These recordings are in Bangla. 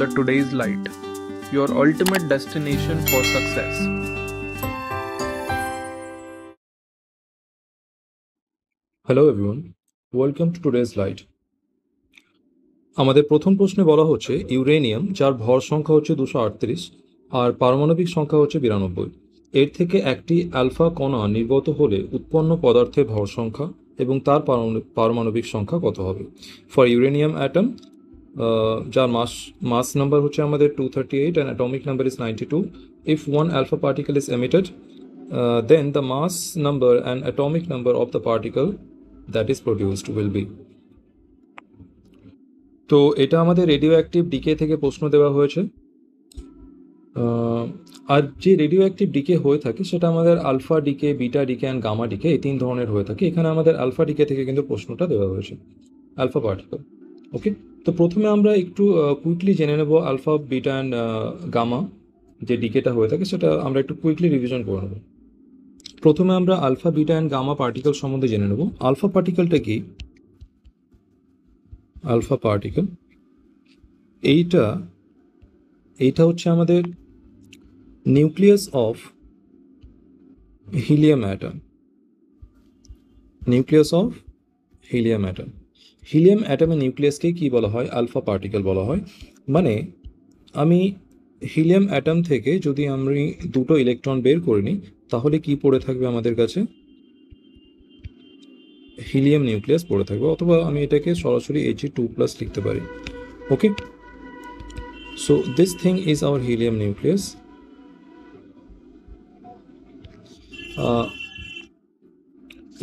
the today's light, your ultimate destination for success. Hello everyone, welcome to today's light. আমাদের প্রথম প্রশ্নে বলা হচ্ছে ইউরেনিয়াম যার ভর সংখ্যা হচ্ছে 238 আর পারমাণবিক সংখ্যা হচ্ছে 92। এর থেকে একটি অ্যালফা কণা নির্গত হলে উৎপন্ন পদার্থের ভর সংখ্যা এবং তার পারমাণবিক সংখ্যা কত হবে? ফর ইউরেনিয়াম অ্যাটম যার মাস নাম্বার হচ্ছে আমাদের 238 and atomic number is 92. If one alpha particle is emitted, then the mass number and atomic number of the particle that is produced will be. তো এটা আমাদের রেডিও অ্যাক্টিভ ডিকে থেকে প্রশ্ন দেওয়া হয়েছে। আর যে রেডিও অ্যাক্টিভ ডিকে হয়ে থাকে সেটা আমাদের alpha decay, beta decay and gamma decay, এই 3 ধরনের হয়ে থাকে। এখানে আমাদের আলফা ডিকে থেকে কিন্তু প্রশ্নটা দেওয়া হয়েছে, আলফা পার্টিকেল। ওকে, তো প্রথমে আমরা একটু কুইকলি জেনে নেব আলফা, বিটা অ্যান্ড গামা যে ডিকেটা হয়ে থাকে সেটা আমরা একটু কুইকলি রিভিশন করে নেব। প্রথমে আমরা alpha, beta and gamma particle সম্বন্ধে জেনে নেব। আলফা পার্টিকেলটা কি? আলফা পার্টিকেল এইটা হচ্ছে আমাদের nucleus of helium atom. Nucleus of helium atom. Helium অ্যাটমের নিউক্লিয়াসকে কি বলা হয়? আলফা পার্টিকেল বলা হয়। মানে আমি হিলিয়াম অ্যাটম থেকে যদি আমি 2টো ইলেকট্রন বের করে নিই তাহলে কি পড়ে থাকবে আমাদের কাছে? হিলিয়াম নিউক্লিয়াস পড়ে থাকবে, অথবা আমি এটাকে সরাসরি He2+ লিখতে পারি। Okay, so this thing is our helium nucleus.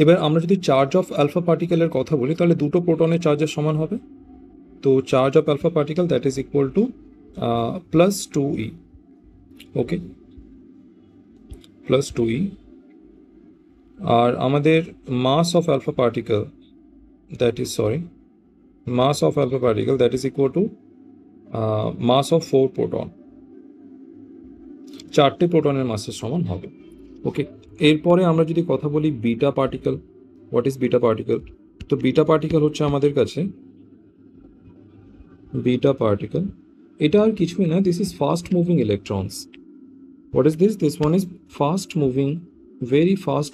এবার আমরা যদি চার্জ অফ আলফা পার্টিকেলের কথা বলি তাহলে 2টো প্রোটনের চার্জের সমান হবে। তো charge of alpha particle that is equal to +2e। Okay, +2e। আর আমাদের mass of alpha particle that is equal to mass of 4 proton. 4টে প্রোটনের মাসের সমান হবে। ওকে, এরপরে আমরা যদি কথা বলি beta particle. What is beta particle? তো বিটা পার্টিকেল হচ্ছে আমাদের কাছে বিটা পার্টিকেল, এটা আর কিছুই না, this is fast moving electrons. What is this? This one is fast moving, very fast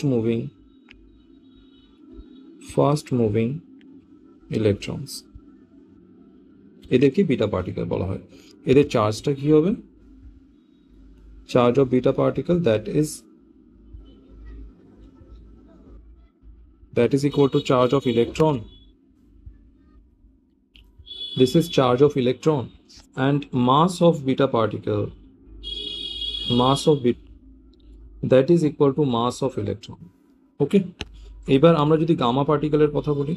moving electrons. এদেরকে বিটা পার্টিকেল বলা হয়। এদের চার্জটা কি হবে? Charge of beta particle that is equal to charge of electron. This is charge of electron and mass of beta particle, that is equal to mass of electron. Okay, এবার আমরা যদি গামা পার্টিকেলের কথা বলি,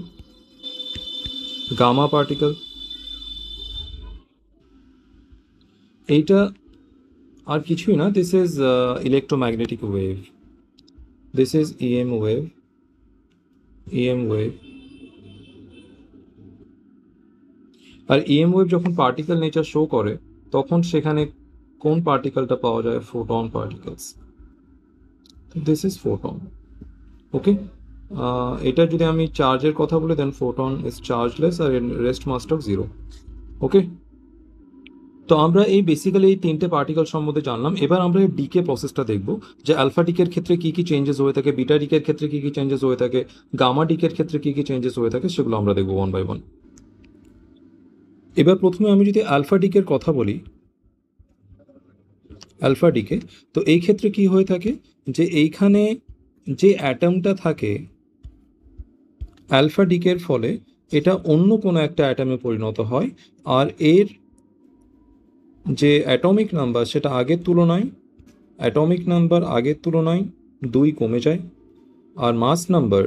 গামা পার্টিকেল এইটা আর কিছুই না, this is electromagnetic wave, this is EM wave. আর EM ওয়েভ যখন পার্টিকেল নেচার শো করে তখন সেখানে কোন পার্টিকেলটা পাওয়া যায়? Photon particles. This is photon. Okay, এটা যদি আমি চার্জের কথা বলি দেন ফোটন ইজ চার্জলেস আর রেস্ট মাস্ট অফ 0। ওকে, তো আমরা এই বেসিক্যালি এই 3টে পার্টিকেল সম্বন্ধে জানলাম। এবার আমরা এই ডিকে প্রসেসটা দেখব যে আলফা ডিকের ক্ষেত্রে কি কি চেঞ্জেস হয়ে থাকে, বিটা ডিকের ক্ষেত্রে কি কি চেঞ্জেস হয়ে থাকে, গামা ডিকের ক্ষেত্রে কি কি চেঞ্জেস হয়ে থাকে, সেগুলো আমরা দেখব 1 by 1। এবার প্রথমে আমি যদি আলফা ডিকের কথা বলি, আলফা ডিকে, তো এই ক্ষেত্রে কি হয়ে থাকে যে এইখানে যে অ্যাটমটা থাকে আলফা ডিকের ফলে এটা অন্য কোনো একটা অ্যাটমে পরিণত হয়, আর এর যে অ্যাটমিক নাম্বার সেটা আগের তুলনায় 2 কমে যায়, আর মাস নাম্বার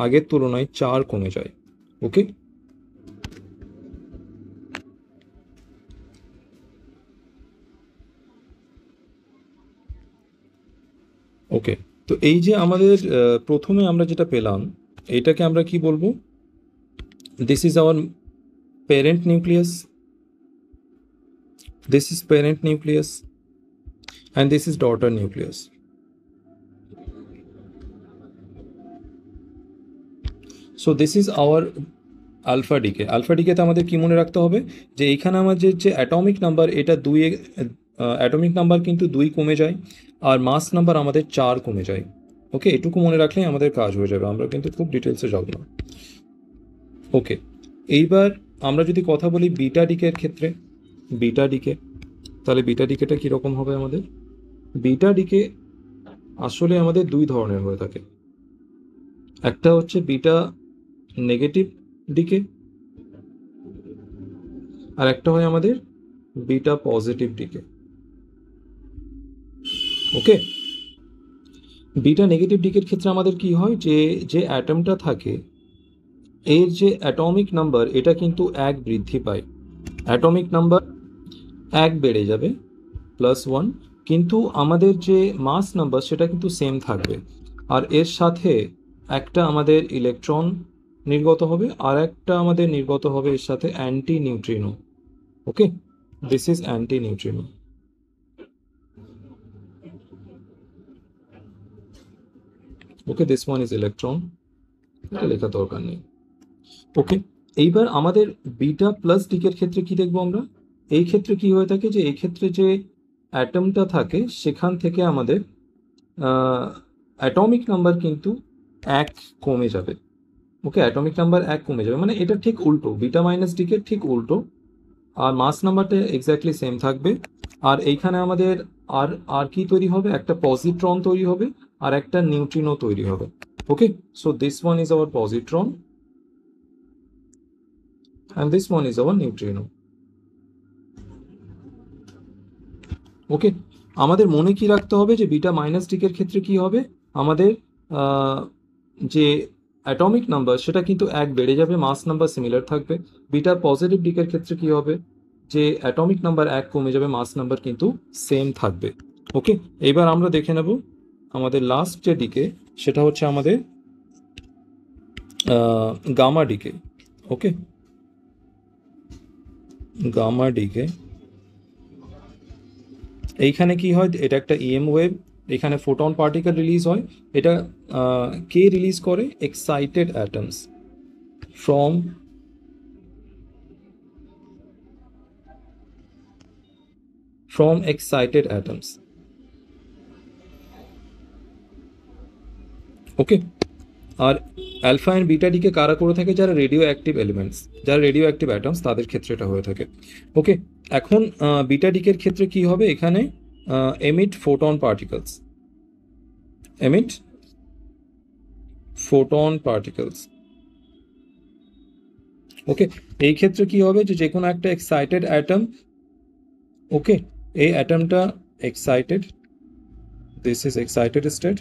আগের তুলনায় 4 কমে যায়। ওকে, ওকে, তো এই যে আমাদের প্রথমে আমরা যেটা পেলাম এটাকে আমরা কি বলবো? This is our parent nucleus, and this is daughter nucleus. So this is our alpha ডিকেতে আমাদের কি মনে রাখতে হবে যে এইখানে আমাদের যে অ্যাটমিক নাম্বার এটা অ্যাটমিক নাম্বার কিন্তু 2 কমে যায়, আর মাস নাম্বার আমাদের 4 কমে যায়। ওকে, এটুকু মনে রাখলেই আমাদের কাজ হয়ে যাবে, আমরা কিন্তু খুব ডিটেলসে যাব না। ওকে, এইবার আমরা যদি কথা বলি বিটা ডিকের ক্ষেত্রে, তাহলে বিটা ডিকেটা কীরকম হবে আমাদের? বিটা ডিকে আসলে আমাদের 2 ধরনের হয়ে থাকে। একটা হচ্ছে বিটা নেগেটিভ ডিকে, আর একটা হয় আমাদের বিটা পজিটিভ ডিকে। ওকে, বিটা নেগেটিভ ডিকের ক্ষেত্রে আমাদের কি হয়, যে অ্যাটমটা থাকে এর যে অ্যাটমিক নাম্বার এটা কিন্তু 1 বৃদ্ধি পায়, অ্যাটমিক নাম্বার 1 বেড়ে যাবে +1, কিন্তু আমাদের যে মাস নাম্বার সেটা কিন্তু সেম থাকবে, আর এর সাথে একটা আমাদের ইলেকট্রন নির্গত হবে, আর একটা আমাদের নির্গত হবে এর সাথে anti neutrino. Okay, this is anti neutrino. Okay, this one is electron, এটা লেখা দরকার নেই। ওকে, এইবার আমাদের বিটা প্লাস ডিকের ক্ষেত্রে কি দেখবো আমরা? এই ক্ষেত্রে কি হয়ে থাকে, যে এই ক্ষেত্রে যে অ্যাটমটা থাকে সেখান থেকে আমাদের অ্যাটমিক নাম্বার কিন্তু 1 কমে যাবে। ওকে, অ্যাটমিক নাম্বার 1 কমে যাবে, মানে এটা ঠিক উল্টো, বিটা মাইনাস ডিকের ঠিক উল্টো, আর মাস নাম্বারটা এক্স্যাক্টলি সেম থাকবে। আর এইখানে আমাদের আর আর কি তৈরি হবে, একটা পজিট্রন তৈরি হবে আর একটা নিউট্রিনো তৈরি হবে। Okay, so this one is our positron and this one is our neutrino. Okay, আমাদের মনে কি রাখতে হবে যে বিটা মাইনাস ডিকের ক্ষেত্রে কি হবে, আমাদের যে অ্যাটমিক নাম্বার সেটা কিন্তু 1 বেড়ে যাবে, মাস নাম্বার সিমিলার থাকবে। বিটা পজিটিভ ডিকের ক্ষেত্রে কি হবে, যে অ্যাটমিক নাম্বার 1 কমে যাবে, মাস নাম্বার কিন্তু সেম থাকবে। ওকে, এবার আমরা দেখে নেব আমাদের লাস্ট যে ডিকে, সেটা হচ্ছে আমাদের gamma decay. Okay, gamma decay এইখানে কি হয়, এটা একটা ইএম ওয়েভ, এখানে ফোটন পার্টিকেল রিলিজ হয়, এটা কে রিলিজ করে, excited atoms from excited atoms. Okay, আর অ্যালফা অ্যান্ড বিটা ডিকে কারা করে থাকে, যারা রেডিও অ্যাক্টিভ এলিমেন্টস, যারা রেডিও অ্যাক্টিভ অ্যাটমস, তাদের ক্ষেত্রে এটা হয়ে থাকে। ওকে, এখন বিটা ডিকের ক্ষেত্রে কি হবে, এখানে emit photon particles. ওকে, এই ক্ষেত্রে কি হবে, যে কোনো একটা এক্সাইটেড অ্যাটম, ওকে, এই অ্যাটমটা excited, this is excited state,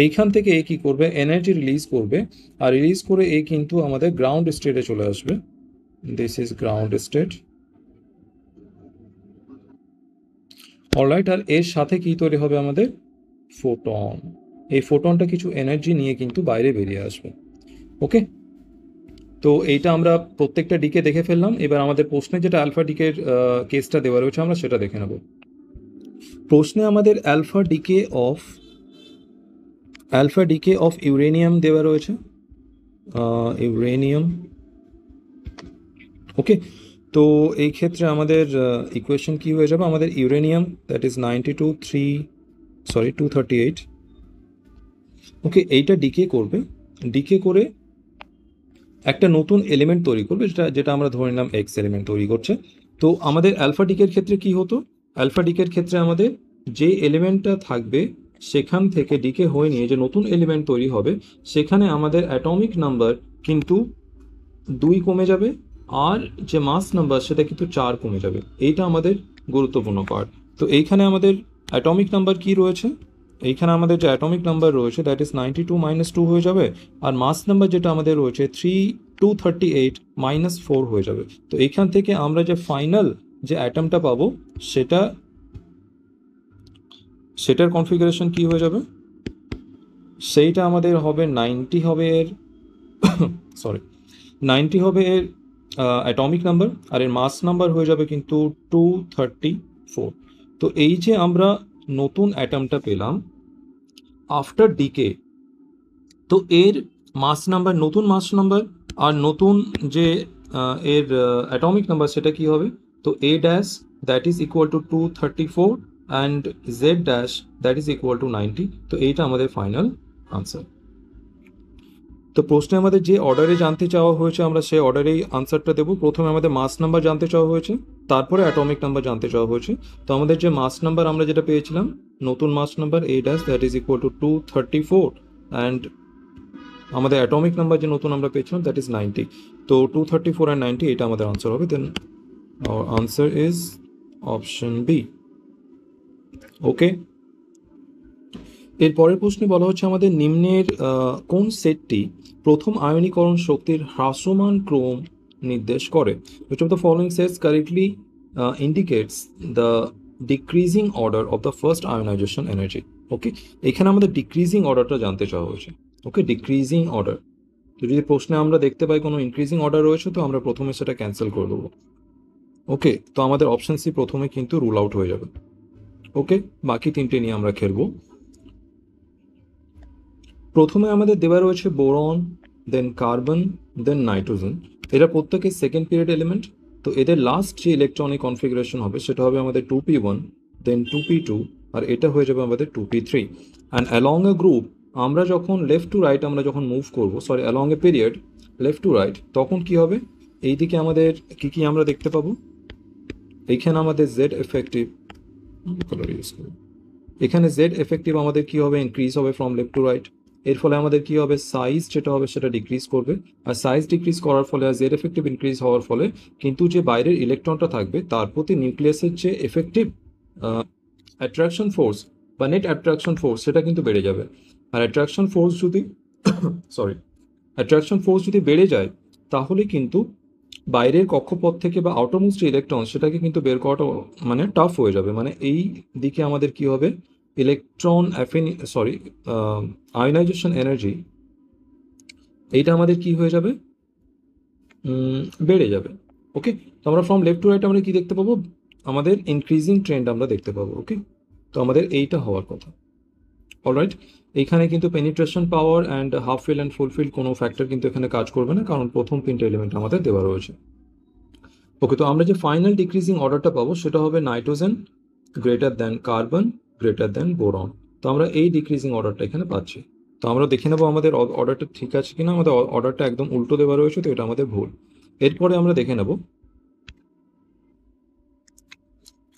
এইখান থেকে এ কি করবে, এনার্জি রিলিজ করবে, আর রিলিজ করে এ কিন্তু আমাদের গ্রাউন্ড স্টেটে চলে আসবে, this is ground state. Alright, আর এর সাথে কি তৈরি হবে, আমাদের ফোটন, এই ফোটনটা কিছু এনার্জি নিয়ে কিন্তু বাইরে বেরিয়ে আসবে। ওকে, তো এইটা আমরা প্রত্যেকটা ডিকে দেখে ফেললাম। এবার আমাদের প্রশ্নে যেটা আলফা ডিকের কেসটা দেওয়া রয়েছে আমরা সেটা দেখে নেব। প্রশ্নে আমাদের আলফা ডিকে অফ ইউরেনিয়াম দেওয়া রয়েছে, ইউরেনিয়াম। ওকে, তো এই ক্ষেত্রে আমাদের ইকুয়েশন কি হয়ে যাবে, আমাদের ইউরেনিয়াম দ্যাট ইজ 238। ওকে, এইটা ডিকে করে একটা নতুন এলিমেন্ট তৈরি করবে, যেটা আমরা ধরে নিলাম এক্স এলিমেন্ট তৈরি করছে। তো আমাদের অ্যালফা ডিকের ক্ষেত্রে কি হতো, অ্যালফা ডিকের ক্ষেত্রে আমাদের যে এলিমেন্টটা থাকবে সেখান থেকে ডিকে হয়ে নিয়ে যে নতুন এলিমেন্ট তৈরি হবে, সেখানে আমাদের অ্যাটমিক নাম্বার কিন্তু 2 কমে যাবে, আর যে মাস নাম্বার সেটা কিন্তু 4 কমে যাবে। এইটা আমাদের গুরুত্বপূর্ণ পার্ট। তো এইখানে আমাদের অ্যাটমিক নাম্বার কি রয়েছে, এইখানে আমাদের যে অ্যাটমিক নাম্বার রয়েছে দ্যাট ইজ 92 - 2 হয়ে যাবে, আর মাস নাম্বার যেটা আমাদের রয়েছে 238 - 4 হয়ে যাবে। তো এইখান থেকে আমরা যে ফাইনাল যে অ্যাটমটা পাবো সেটার কনফিগারেশন কি হয়ে যাবে, সেইটা আমাদের হবে 90 হবে এর 90 হবে এর অ্যাটমিক নাম্বার, আর এর মাস নাম্বার হয়ে যাবে কিন্তু 234। তো এই যে আমরা নতুন অ্যাটমটা পেলাম আফটার ডিকে, তো এর মাস নাম্বার, নতুন মাস নাম্বার আর নতুন যে এর অ্যাটমিক নাম্বার সেটা কি হবে? তো A dash that is equal to 234 and Z dash that is equal to 90। তো এইটা আমাদের ফাইনাল আনসার। তো প্রশ্নে আমাদের যে অর্ডারে জানতে চাওয়া হয়েছে আমরা সেই অর্ডারেই আনসারটা দেবো। প্রথমে আমাদের মাস নাম্বার জানতে চাওয়া হয়েছে, তারপরে অ্যাটমিক নাম্বার জানতে চাওয়া হয়েছে। তো আমাদের যে মাস নাম্বার আমরা যেটা পেয়েছিলাম, নতুন mass number A dash that is equal to 234 and আমাদের অ্যাটমিক নাম্বার যে নতুন আমরা পেয়েছিলাম দ্যাট ইজ 90। তো 234 অ্যান্ড 90 এটা আমাদের আনসার হবে। Then our answer is option B. Okay, এর পরের প্রশ্নে বলা হচ্ছে আমাদের নিম্নের কোন সেটটি প্রথম আয়নীকরণ শক্তির হ্রাসমান ক্রম নির্দেশ করে? Which of the following sets correctly indicates the decreasing order of the first ionization energy? ওকে, এখানে আমাদের ডিক্রিজিং অর্ডারটা জানতে চাওয়া হয়েছে। ওকে, ডিক্রিজিং অর্ডার। তো যদি প্রশ্নে আমরা দেখতে পাই কোনো ইনক্রিজিং অর্ডার রয়েছে তো আমরা প্রথমে সেটা ক্যান্সেল করে দেবো। ওকে, তো আমাদের অপশন সি প্রথমে কিন্তু রুল আউট হয়ে যাবে। ওকে, বাকি তিনটে নিয়ে আমরা খেলবো। প্রথমে আমাদের দেওয়া রয়েছে বোরন, দেন কার্বন, দেন নাইট্রোজেন। এরা প্রত্যেকে সেকেন্ড পিরিয়ড এলিমেন্ট। তো এদের লাস্ট যে ইলেকট্রনিক কনফিগারেশন হবে সেটা হবে আমাদের 2p1, দেন 2p2, আর এটা হয়ে যাবে আমাদের 2p3। And along A group আমরা যখন লেফট টু রাইট আমরা যখন মুভ করবো, sorry along a period left to right, তখন কি হবে? এইদিকে আমাদের কি কি আমরা দেখতে পাবো? এইখানে আমাদের জেড এফেক্টিভ, এখানে জেড এফেক্টিভ আমাদের কি হবে? ইনক্রিজ হবে ফ্রম লেফট টু রাইট। এর ফলে আমাদের কি হবে? সাইজ যেটা হবে সেটা ডিক্রিজ করবে, আর সাইজ ডিক্রিজ করার ফলে আর জেড এফেক্টিভ ইনক্রিজ হওয়ার ফলে কিন্তু যে বাইরের ইলেকট্রনটা থাকবে তার প্রতি নিউক্লিয়াসের যে এফেক্টিভ অ্যাট্রাকশন ফোর্স বা নেট অ্যাট্রাকশন ফোর্স সেটা কিন্তু বেড়ে যাবে। আর অ্যাট্রাকশন ফোর্স যদি অ্যাট্রাকশন ফোর্স যদি বেড়ে যায় তাহলে কিন্তু বাইরের কক্ষপথ থেকে বা আউটারমোস্ট ইলেকট্রন সেটাকে কিন্তু বের করাটা মানে টাফ হয়ে যাবে। মানে এই দিকে আমাদের কি হবে? ইলেকট্রন আয়নাইজেশন এনার্জি এইটা আমাদের কি হয়ে যাবে? বেড়ে যাবে। ওকে, তো আমরা ফ্রম লেফট টু রাইট আমরা কি দেখতে পাবো? আমাদের ইনক্রিজিং ট্রেন্ড আমরা দেখতে পাবো। ওকে, তো আমাদের এইটা হওয়ার কথা। অলরাইট, এইখানে কিন্তু penetration power and half fill and full fill কোনো ফ্যাক্টর কিন্তু এখানে কাজ করবে না, কারণ প্রথম তিনটে এলিমেন্ট আমাদের দেওয়া রয়েছে। ওকে, তো আমরা যে ফাইনাল ডিক্রিজিং অর্ডারটা পাবো সেটা হবে nitrogen greater than carbon greater than boron. তো আমরা এই ডিক্রিজিং অর্ডারটা এখানে পাচ্ছি। তো আমরা দেখে নেবো আমাদের অর্ডারটা ঠিক আছে কিনা। আমাদের অর্ডারটা একদম উল্টো দেওয়া রয়েছে, তো এটা আমাদের ভুল। এরপরে আমরা দেখে নেব,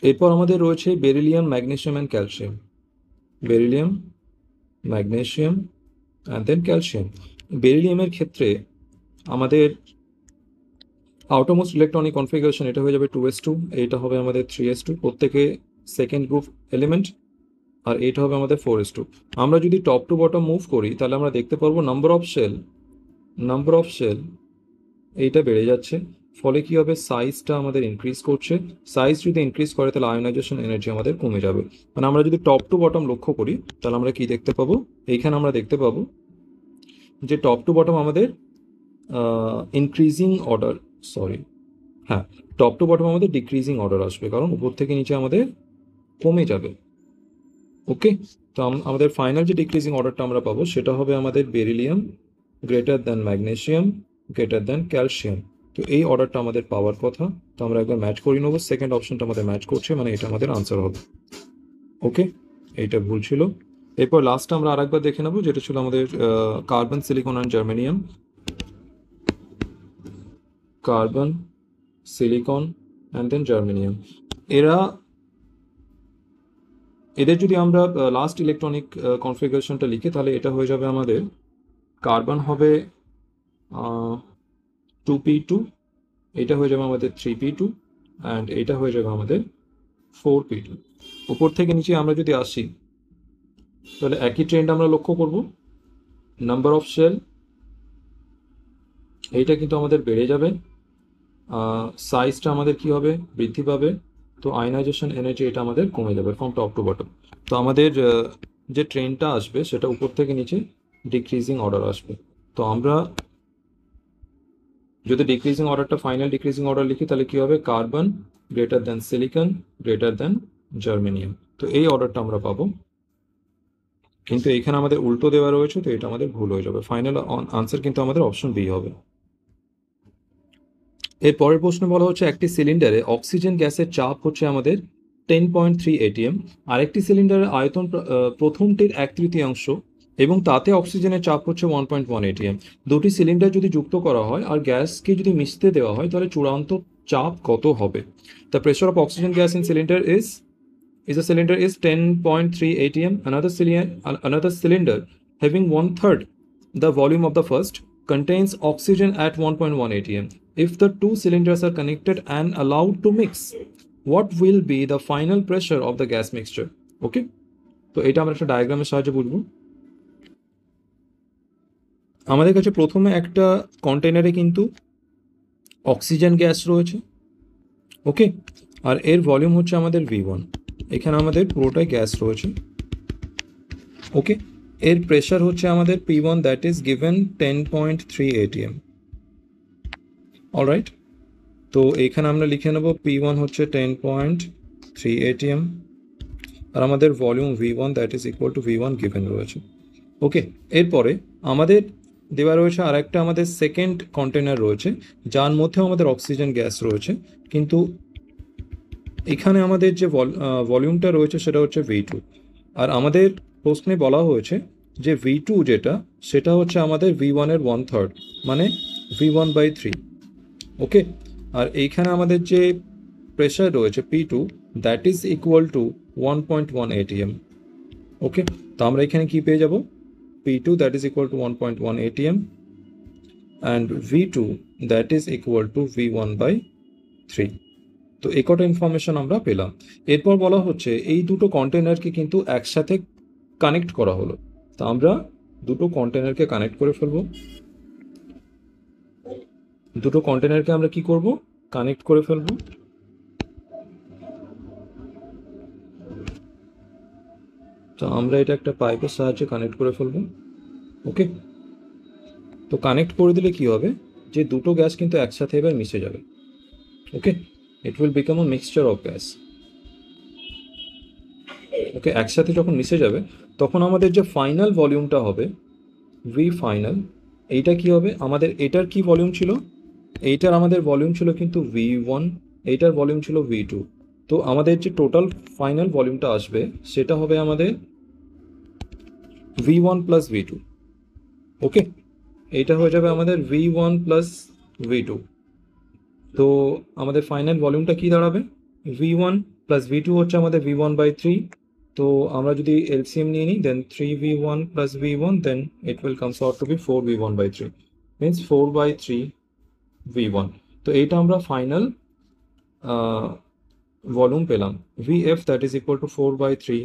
এরপর আমাদের রয়েছে beryllium, magnesium and calcium. Beryllium, magnesium and then calcium. বেরিলিয়ামের ক্ষেত্রে আমাদের আউটারমোস্ট ইলেকট্রনিক কনফিগারেশন এটা হয়ে যাবে 2s2, এইটা হবে আমাদের 3s2, প্রত্যেকে সেকেন্ড গ্রুপ এলিমেন্ট, আর এইটা হবে আমাদের 4s2। আমরা যদি টপ টু বটম মুভ করি তাহলে আমরা দেখতে পারবো নাম্বার অফ শেল এইটা বেড়ে যাচ্ছে, ফলে কি হবে? সাইজটা আমাদের ইনক্রিজ করছে। সাইজ যদি ইনক্রিজ করে তাহলে আয়নাইজেশন এনার্জি আমাদের কমে যাবে। মানে আমরা যদি টপ টু বটম লক্ষ্য করি তাহলে আমরা কি দেখতে পাবো? এইখানে আমরা দেখতে পাবো যে টপ টু বটম আমাদের ইনক্রিজিং অর্ডার, হ্যাঁ, টপ টু বটম আমাদের ডিক্রিজিং অর্ডার আসবে, কারণ উপর থেকে নিচে আমাদের কমে যাবে। ওকে, তো আমাদের ফাইনাল যে ডিক্রিজিং অর্ডারটা আমরা পাবো সেটা হবে আমাদের beryllium greater than magnesium greater than calcium. তো এই অর্ডারটা আমাদের পাওয়ার কথা। তো আমরা একবার ম্যাচ করে নেবো, সেকেন্ড অপশনটা আমাদের ম্যাচ করছে, মানে এটা আমাদের আনসার হবে। ওকে, এইটা ভুল ছিল। এরপর লাস্টটা আমরা আরেকবার দেখে নেবো, যেটা ছিল আমাদের carbon, silicon and germanium. Carbon, silicon and then germanium, এদের যদি আমরা লাস্ট ইলেকট্রনিক কনফিগারেশনটা লিখি তাহলে এটা হয়ে যাবে আমাদের কার্বন হবে 2p2, এটা হয়ে যাবে আমাদের 3p2 অ্যান্ড এটা হয়ে যাবে আমাদের 4p2। উপর থেকে নিচে আমরা যদি আসি তাহলে একই ট্রেন্ড আমরা লক্ষ্য করব। নাম্বার অফ শেল এইটা কিন্তু আমাদের বেড়ে যাবে, সাইজটা আমাদের কি হবে? বৃদ্ধি পাবে। তো আয়নাইজেশন এনার্জি এটা আমাদের কমে যাবে ফ্রম টপ টু বটম। তো আমাদের যে ট্রেনটা আসবে সেটা উপর থেকে নিচে ডিক্রিজিং অর্ডার আসবে। তো আমরা যদি ডিক্রিজিং অর্ডারটা ফাইনাল ডিক্রিজিং অর্ডার লিখি তাহলে কি হবে? Carbon greater than silicon greater than germanium. তো এই অর্ডারটা আমরা পাবো। কিন্তু এখানে আমাদের উল্টো দেওয়া রয়েছে, তো এটা আমাদের ভুল হয়ে যাবে। ফাইনাল আনসার কিন্তু আমাদের অপশন বি হবে। এর পরের প্রশ্নে বলা হচ্ছে একটি সিলিন্ডারে অক্সিজেন গ্যাসের চাপ হচ্ছে আমাদের 10.3 ATM, আরেকটি সিলিন্ডারের আয়তন প্রথমটির 1/3 এবং তাতে অক্সিজেনের চাপ হচ্ছে 1.1 ATM। দুটি সিলিন্ডার যদি যুক্ত করা হয় আর গ্যাসকে যদি মিশতে দেওয়া হয় তাহলে চূড়ান্ত চাপ কত হবে? The pressure of oxygen gas in cylinder is a cylinder is 10.3 ATM. Another cylinder having 1/3 the volume of the first contains oxygen at 1.1 ATM. If the two cylinders are connected and allowed to mix, what will be the final pressure of the gas mixture? Okay, তো এটা আমরা একটা ডায়াগ্রামের সাহায্যে বুঝবো। আমাদের কাছে প্রথমে একটা কন্টেনারে কিন্তু অক্সিজেন গ্যাস রয়েছে, ওকে, আর এর ভলিউম হচ্ছে আমাদের V1। এখানে আমাদের পুরোটাই গ্যাস রয়েছে, ওকে। এর প্রেশার হচ্ছে আমাদের P1, that is given 10.3 ATM। Alright, তো এখানে আমরা লিখে নেব P1 হচ্ছে 10.3 ATM, আর আমাদের volume V1 that is equal two V1 given রয়েছে, ওকে। এরপরে আমাদের দেওয়া রয়েছে আর একটা আমাদের সেকেন্ড কন্টেনার রয়েছে যার মধ্যেও আমাদের অক্সিজেন গ্যাস রয়েছে, কিন্তু এখানে আমাদের যে ভলিউমটা রয়েছে সেটা হচ্ছে V2, আর আমাদের প্রশ্নে বলা হয়েছে যে V2 যেটা সেটা হচ্ছে আমাদের V1 এর 1/3, মানে V1/3, ওকে। আর এইখানে আমাদের যে প্রেশার রয়েছে P2 that is equal two 1.1 ATM, ওকে। তো আমরা এখানে কি পেয়ে যাব? P2 that is equal two 1.1 ATM and V2 that is equal two V1/3। তো এই কটা ইনফরমেশন আমরা পেলাম। এরপর বলা হচ্ছে এই দুটো কন্টেনারকে কিন্তু একসাথে কানেক্ট করা হলো, তো আমরা দুটো কন্টেনারকে কানেক্ট করে ফেলবো। দুটো কন্টেনারকে আমরা কি করব? কানেক্ট করে ফেলবো। তো আমরা এটা একটা পাইপের সাহায্যে কানেক্ট করে ফেলবো, ওকে। তো কানেক্ট করে দিলে কি হবে, যে দুটো গ্যাস কিন্তু একসাথে এবার মিশে যাবে, okay. It will become a mixture of gas, okay. একসাথে যখন মিশে যাবে তখন আমাদের যে ফাইনাল ভলিউমটা হবে V ফাইনাল, এইটা কি হবে? আমাদের এটার কি ভলিউম ছিল? এইটার আমাদের ভলিউম ছিল কিন্তু V1, এইটার ভলিউম ছিল V2। তো আমাদের যে টোটাল ফাইনাল ভলিউমটা আসবে সেটা হবে আমাদের V1 প্লাস V2, ওকে। এইটা হয়ে যাবে আমাদের V1 প্লাস V2। তো আমাদের ফাইনাল ভলিউমটা কি দাঁড়াবে? V1 প্লাস V2 হচ্ছে আমাদের V1/3। তো আমরা যদি এলসিএম নিয়ে নিই, then 3V1 plus V1, then it will comes out to be 4V1/3, means 4/3 V1। তো এইটা আমরা ফাইনাল ভলিউম পেলাম VF that is equal to 4/3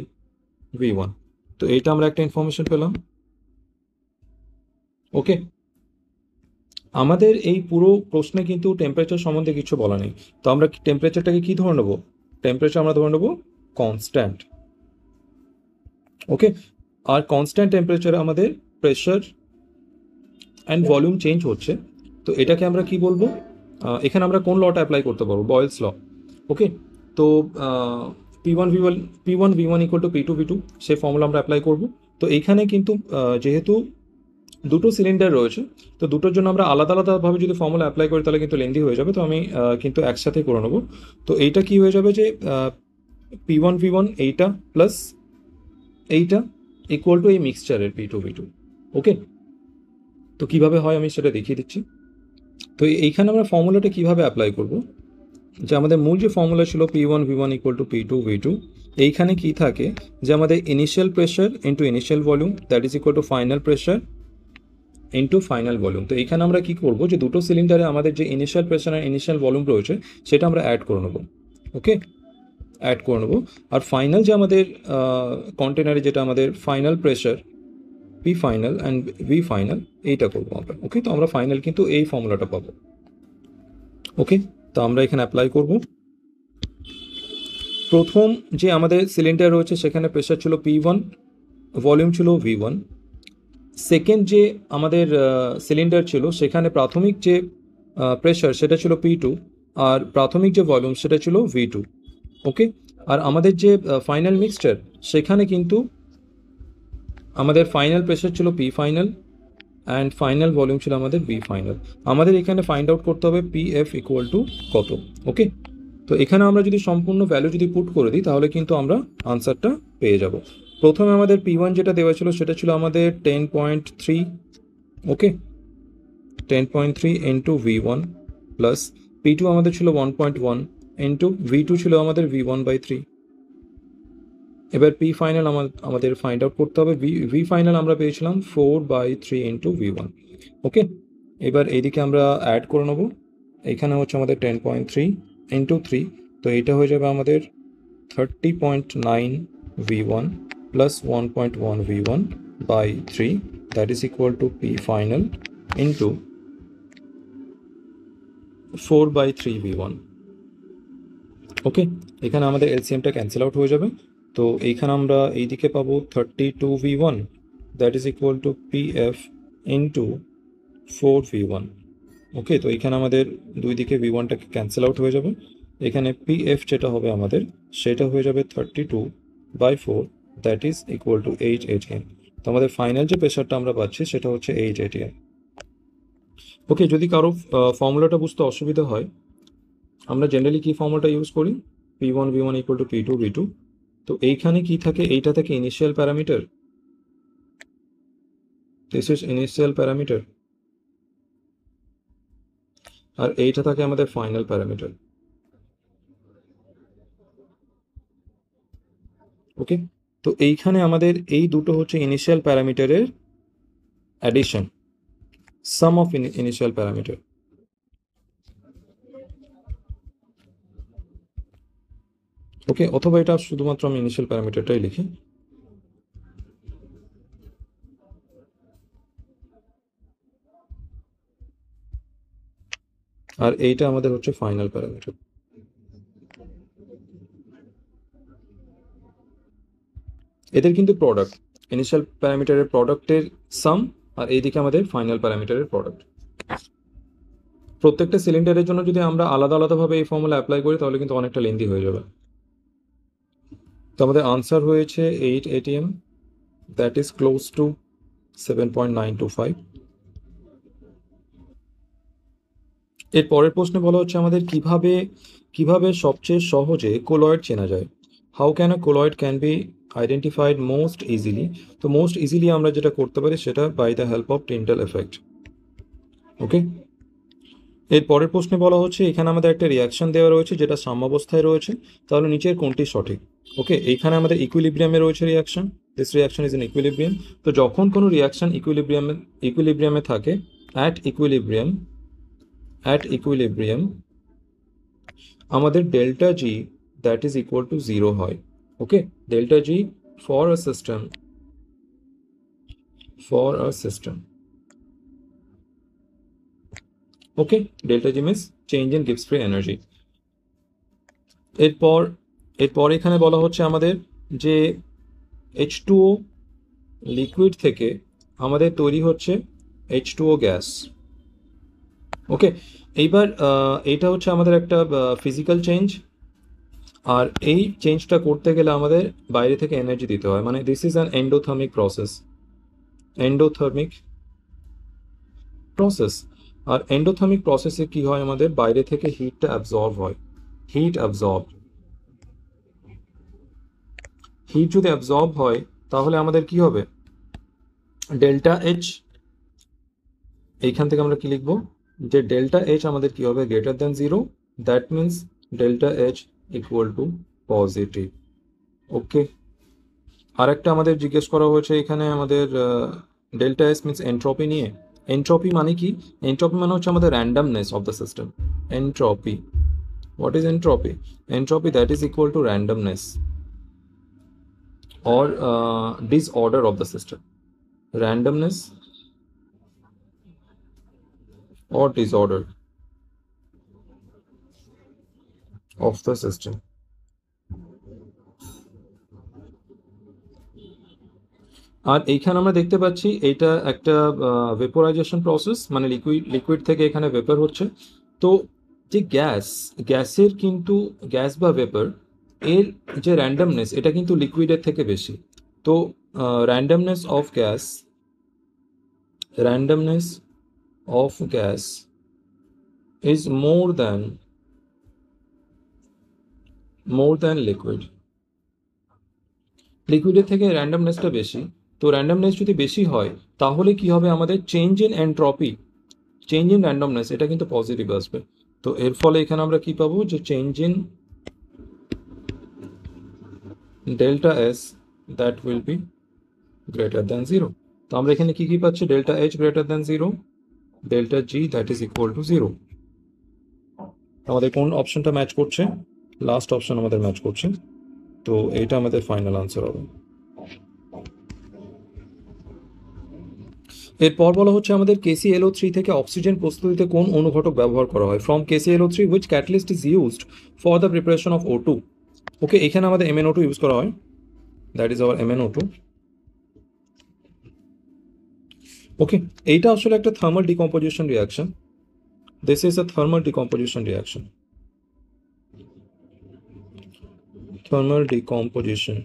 V1। তো এইটা আমরা একটা ইনফরমেশন পেলাম, ওকে। আমাদের এই পুরো প্রশ্নে কিন্তু টেম্পারেচার সম্বন্ধে কিছু বলা নেই, তো আমরা টেম্পারেচারটাকে কি ধরে নেব? টেম্পারেচার আমরা ধরে নেব কনস্ট্যান্ট, ওকে। আর কনস্ট্যান্ট টেম্পারেচারে আমাদের প্রেশার অ্যান্ড ভলিউম চেঞ্জ হচ্ছে, তো এটাকে আমরা কি বলবো? এখানে আমরা কোন লটা অ্যাপ্লাই করতে পারবো? বয়েলস ল, ওকে। তো P1 V1 equal to P2 V2, সেই ফর্মুলা আমরা অ্যাপ্লাই করব। তো এইখানে কিন্তু যেহেতু দুটো সিলিন্ডার রয়েছে, তো দুটোর জন্য আমরা আলাদা আলাদাভাবে যদি ফর্মুলা অ্যাপ্লাই করি তাহলে কিন্তু লেন্দি হয়ে যাবে, তো আমি কিন্তু একসাথে করে নেবো। তো এইটা কি হয়ে যাবে যে P1 V1 এইটা প্লাস এইটা ইকুয়াল টু এই মিক্সচারের P2 V2, ওকে। তো কিভাবে হয় আমি সেটা দেখিয়ে দিচ্ছি। তো এইখানে আমরা ফর্মুলাটা কিভাবে অ্যাপ্লাই করব, যে আমাদের মূল যে ফর্মুলা ছিল P1 V1 equal to P2 V2, এইখানে কি থাকে যে আমাদের initial pressure into initial volume that is equal two final pressure into final volume. তো এইখানে আমরা কি করব, যে দুটো সিলিন্ডারে আমাদের যে ইনিশিয়াল প্রেশার আর ইনিশিয়াল ভলিউম রয়েছে সেটা আমরা অ্যাড করে নেব, ওকে, অ্যাড করে নেব। আর ফাইনাল যে আমাদের কন্টেনারে যেটা আমাদের final pressure P final and V final, এইটা করবো আমরা, ওকে। তো আমরা ফাইনাল কিন্তু এই ফর্মুলাটা পাবো, ওকে। তো আমরা এখানে অ্যাপ্লাই করব। প্রথম যে আমাদের সিলিন্ডার রয়েছে সেখানে প্রেশার ছিল P1, ভলিউম ছিল V1। সেকেন্ড যে আমাদের সিলিন্ডার ছিল সেখানে প্রাথমিক যে প্রেশার সেটা ছিল P2, আর প্রাথমিক যে ভলিউম সেটা ছিল V2, ওকে। আর আমাদের যে ফাইনাল মিক্সচার সেখানে কিন্তু আমাদের ফাইনাল প্রেশার ছিল P final and final volume ছিল আমাদের বি ফাইনাল। আমাদের এখানে ফাইন্ড আউট করতে হবে পি এফ ইকুয়াল টু কত। ওকে, তো এখানে আমরা যদি সম্পূর্ণ ভ্যালু যদি পুট করে দিই তাহলে কিন্তু আমরা আনসারটা পেয়ে যাব। প্রথমে আমাদের পি ওয়ান যেটা দেওয়া ছিল সেটা ছিল আমাদের 10.3, okay, 10.3 into V one plus P two আমাদের ছিল 1.1 ইন্টু ভি টু ছিল আমাদের V1/3। এবার পি ফাইনাল আমাদের ফাইন্ড আউট করতে হবে। ভি ফাইনাল আমরা পেয়েছিলাম 4/3 ইন্টু V1। ওকে, এবার এইদিকে আমরা অ্যাড করে নেবো। এখানে হচ্ছে আমাদের 10.3 ইন্টু 3, তো এটা হয়ে যাবে আমাদের 30.9 V1 plus 1.1 V1/3, that is equal two P final into 4/3 V1। ওকে, এখানে আমাদের এলসিএমটা ক্যান্সেল আউট হয়ে যাবে। তো এইখানে আমরা এইদিকে পাবো 32 V1, that is equal two P F into 4 V1। ওকে, তো এখানে আমাদের দুই দিকে V1টাকে ক্যান্সেল আউট হয়ে যাবে। এখানে পি এফ যেটা হবে আমাদের সেটা হয়ে যাবে 32/4, that is equal two 8 ATM। তো আমাদের ফাইনাল যে প্রেশারটা আমরা পাচ্ছি সেটা হচ্ছে 8 ATM। ওকে, যদি কারো ফর্মুলাটা বুঝতে অসুবিধা হয়, আমরা জেনারেলি কি ফর্মুলাটা ইউজ করি, P1 V1 equal to P2 V2। তো এইখানে কি থাকে, এইটা থাকে initial parameter, this is initial parameter, আর এইটা থাকে আমাদের ফাইনাল প্যারামিটার। ওকে, তো এইখানে আমাদের এই দুটো হচ্ছে ইনিশিয়াল প্যারামিটারের addition, sum of initial parameter. Okay, অথবা এটা শুধুমাত্র আমি ইনিশিয়াল প্যারামিটারটাই লিখি। আর এইটা আমাদের হচ্ছে ফাইনাল প্যারামিটার। এদের কিন্তু প্রোডাক্ট, ইনিশিয়াল প্যারামিটারের প্রোডাক্টের সাম, আর এইদিকে আমাদের ফাইনাল প্যারামিটারের প্রোডাক্ট। প্রত্যেকটা সিলিন্ডারের জন্য যদি আমরা আলাদা আলাদাভাবে এই ফর্মুলা অ্যাপ্লাই করি তাহলে কিন্তু অনেকটা লেন্দি হয়ে যাবে। তো আমাদের আনসার হয়েছে 8 ATM, that is close two 7.925। এর পরের প্রশ্নে বলা হচ্ছে আমাদের কিভাবে সবচেয়ে সহজে কোলয়েড চেনা যায়। How can a colloid can be identified most easily. তো মোস্ট ইজিলি আমরা যেটা করতে পারি সেটা by the help of Tyndall effect. Okay, এর পরের প্রশ্নে বলা হচ্ছে এখানে আমাদের একটা রিয়াকশন দেওয়া রয়েছে যেটা সাম্যাবস্থায় রয়েছে, তাহলে নিচের কোনটি সঠিক। ওকে, এইখানে আমাদের ইকুইলিব্রিয়ামে রয়েছে reaction, this reaction is in equilibrium. তো যখন কোনো রিয়াকশন ইকুইলিব্রিয়ামে থাকে, অ্যাট ইকুইলিব্রিয়াম আমাদের delta G that is equal to 0 হয়। Okay, delta G for a system, okay, delta G means change in gives free energy. এরপর এখানে বলা হচ্ছে আমাদের যে H2O লিকুইড থেকে আমাদের তৈরি হচ্ছে H2O গ্যাস। ওকে, এইবার এইটা হচ্ছে আমাদের একটা ফিজিক্যাল চেঞ্জ, আর এই চেঞ্জটা করতে গেলে আমাদের বাইরে থেকে এনার্জি দিতে হয়, মানে this is an endothermic process. আর এন্ডোথার্মিক প্রসেসে কি হয়, আমাদের বাইরে থেকে হিটটা অ্যাবজর্ব হয়, হিট যদি অ্যাবজর্ব হয় তাহলে আমাদের কি হবে, ডেল্টা এইচ, এইখান থেকে আমরা কি লিখবো, যে ডেল্টা এইচ আমাদের কি হবে, greater than 0, that means delta H equal to positive. Okay, আরেকটা আমাদের জিজ্ঞেস করা হয়েছে এখানে আমাদের ডেল্টা এস মিনস এন্ট্রপি নিয়ে। এন্ট্রপি মানে কি, এন্ট্রপি মানে হচ্ছে আমাদের randomness of the system. Entropy, what is entropy? Entropy that is equal to randomness or disorder of the system. Randomness or disorder of the system. আর এইখানে আমরা দেখতে পাচ্ছি এটা একটা ভেপোরাইজেশন প্রসেস, মানে লিকুইড থেকে এখানে ভেপার হচ্ছে। তো যে গ্যাসের কিন্তু গ্যাস বা ভেপার এর যে র্যান্ডমনেস এটা কিন্তু লিকুইডের থেকে বেশি। তো randomness of gas is more than লিকুইডের থেকে র্যান্ডমনেসটা বেশি। তো র্যান্ডমনেস যদি বেশি হয় তাহলে কি হবে, আমাদের change in entropy, change in randomness এটা কিন্তু পজিটিভ আসবে। তো এর ফলে এখানে আমরা কি পাবো, যে change in delta S that will B greater than 0। তো আমরা এখানে কি পাচ্ছি, delta H greater than 0, delta G that is equal to 0। আমাদের কোন অপশনটা ম্যাচ করছে, লাস্ট অপশন আমাদের ম্যাচ করছে। তো এইটা আমাদের ফাইনাল আনসার হবে। এরপর বলা হচ্ছে আমাদের KClO3 থেকে অক্সিজেন প্রস্তুতিতে কোন অনুঘটক ব্যবহার করা হয়। From KClO3 which catalyst is used for the preparation of O2। ওকে, এখানে আমাদের MnO2 ইউজ করা হয়, দ্যাট ইজ আওয়ার MnO2। ওকে, এইটা আসলে একটা thermal decomposition reaction. This is a thermal decomposition reaction, thermal decomposition.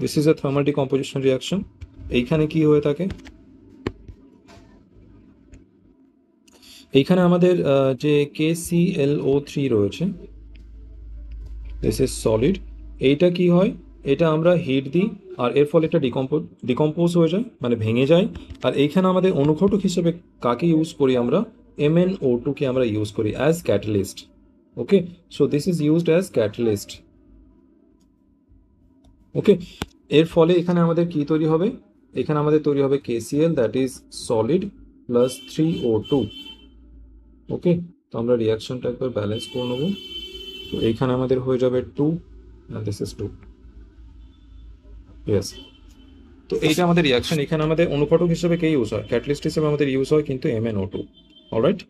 This is a thermal decomposition reaction. এইখানে কি হয়ে থাকে, এইখানে আমাদের যে KClO3 রয়েছে, দিস ইজ সলিড। এইটা কি হয়, এটা আমরা হিট দিই আর এর ফলে এটা ডিকম্পোজ হয়ে যায়, মানে ভেঙে যায়। আর এইখানে আমাদের অনুঘটক হিসেবে কাকে ইউজ করি, আমরা MnO2 কে আমরা ইউজ করি as catalyst. Okay, so this is used as catalyst. Okay, এর ফলে এখানে আমাদের কি তৈরি হবে, এখানে আমাদের তৈরি হবে KCl that is solid plus 3O2। ওকে, তো আমরা রিয়াকশনটা একবার ব্যালেন্স করে নেব। তো এইখানে আমাদের হয়ে যাবে 2 and this is 2। ইয়েস, তো এইটা আমাদের রিয়াকশন। এখানে আমাদের অনুঘটক হিসেবে কে ইউজ হয়, ক্যাটালিস্ট হিসেবে আমাদের ইউজ হয় কিন্তু MnO2। অলরাইট,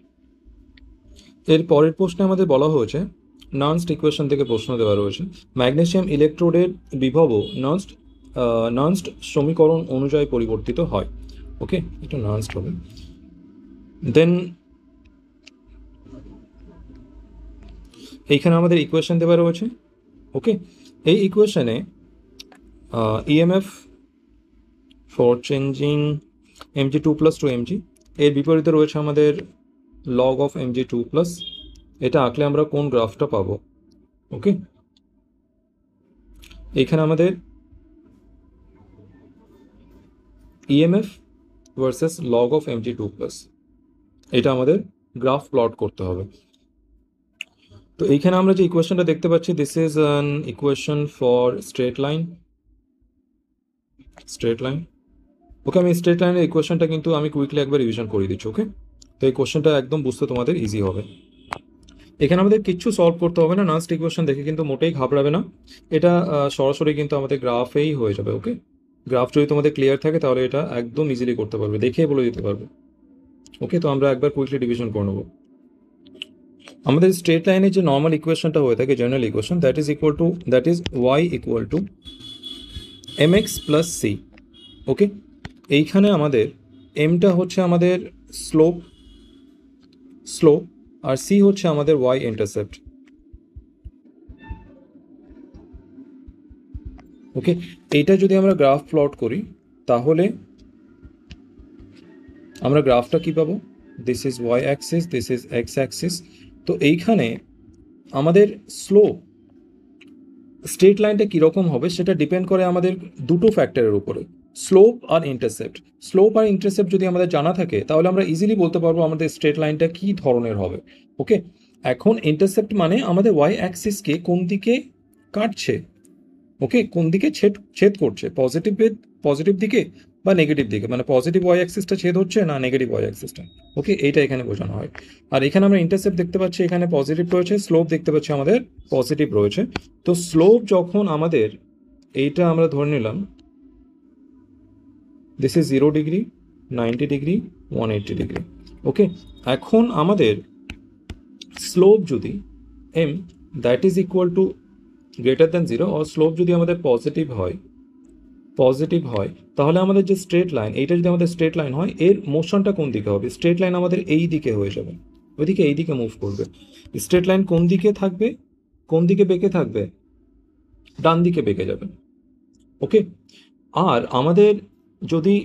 এর পরের প্রশ্নে আমাদের বলা হয়েছে নার্নস্ট ইকুয়েশন থেকে প্রশ্ন দেওয়া রয়েছে, ম্যাগনেসিয়াম ইলেকট্রোডের বিভবও নার্নস্ট সমীকরণ অনুযায়ী পরিবর্তিত হয়। ওকে, এটা নার্নস্ট হবে। দেন এইখানে আমাদের ইকুয়েশন দেওয়া রয়েছে। ওকে, এই ইকুয়েশনে EMF for changing Mg2 plus to Mg, এর বিপরীতে রয়েছে আমাদের লগ অফ Mg2 প্লাস। এটা আঁকলে আমরা কোন গ্রাফটা পাবো। ওকে, এখানে আমাদের EMF versus log of Mg2 plus, এটা আমাদের গ্রাফ প্লট করতে হবে। তো এইখানে আমরা যে ইকুয়েশনটা দেখতে পাচ্ছি, this is an equation for straight line. Okay, আমি স্ট্রেট লাইনের ইকুয়েশনটা কিন্তু আমি কুইকলি একবার রিভিশন করে দিচ্ছি। ওকে, তো এই কোশ্চেনটা একদম বুঝতে তোমাদের ইজি হবে। এখানে আমাদের কিচ্ছু সলভ করতে হবে না, নার্নস্ট ইকুয়েশন দেখে কিন্তু মোটেই ঘাবড়াবে না, এটা সরাসরি কিন্তু আমাদের গ্রাফেই হয়ে যাবে। ওকে, গ্রাফ যদি তোমাদের ক্লিয়ার থাকে তাহলে এটা একদম ইজিলি করতে পারবে, দেখেই বলে দিতে পারবে। ওকে, তো আমরা একবার কুইকলি ডিভিশন করে নেবো। আমাদের স্ট্রেট লাইনের যে নর্মাল ইকুয়েশনটা হয়ে থাকে, general equation, that is y equal two mx plus c। ওকে, এইখানে আমাদের mটা হচ্ছে আমাদের স্লোপ আর c হচ্ছে আমাদের y ইন্টারসেপ্ট। ওকে, এইটা যদি আমরা গ্রাফ প্লট করি তাহলে আমরা গ্রাফটা কি পাবো, this is y Axis, this is x Axis. তো এইখানে আমাদের স্ট্রেট লাইনটা কীরকম হবে সেটা ডিপেন্ড করে আমাদের দুটো ফ্যাক্টরের উপরে, স্লোপ আর ইন্টারসেপ্ট। স্লোপ আর ইন্টারসেপ্ট যদি আমাদের জানা থাকে তাহলে আমরা ইজিলি বলতে পারবো আমাদের স্ট্রেট লাইনটা কী ধরনের হবে। ওকে, এখন ইন্টারসেপ্ট মানে আমাদের y অ্যাক্সিসকে কোন দিকে কাটছে, ওকে, কোন দিকে ছেদ করছে, পজিটিভ দিকে বা নেগেটিভ দিকে, মানে পজিটিভ y অ্যাক্সিসটা ছেদ হচ্ছে না নেগেটিভ y অ্যাক্সিসটা। ওকে, এইটা এখানে বোঝানো হয়। আর এখানে আমরা ইন্টারসেপ্ট দেখতে পাচ্ছি, এখানে পজিটিভ রয়েছে, স্লোপ দেখতে পাচ্ছি আমাদের পজিটিভ রয়েছে। তো স্লোপ যখন আমাদের এইটা আমরা ধরে নিলাম this is 0 degree, 90 degree, 180 degree. Okay, এখন আমাদের স্লোপ যদি m that is equal to greater than 0 আর স্লোপ যদি আমাদের পজিটিভ হয় তাহলে আমাদের যে স্ট্রেট লাইন, এইটা যদি আমাদের স্ট্রেট লাইন হয় এর মোশনটা কোন দিকে হবে, স্ট্রেট লাইন আমাদের এই দিকে হয়ে যাবে, ওইদিকে এই দিকে মুভ করবে। স্ট্রেট লাইন কোন দিকে থাকবে, কোন দিকে বেঁকে থাকবে? ডান দিকে বেঁকে যাবে। ওকে, আর আমাদের যদি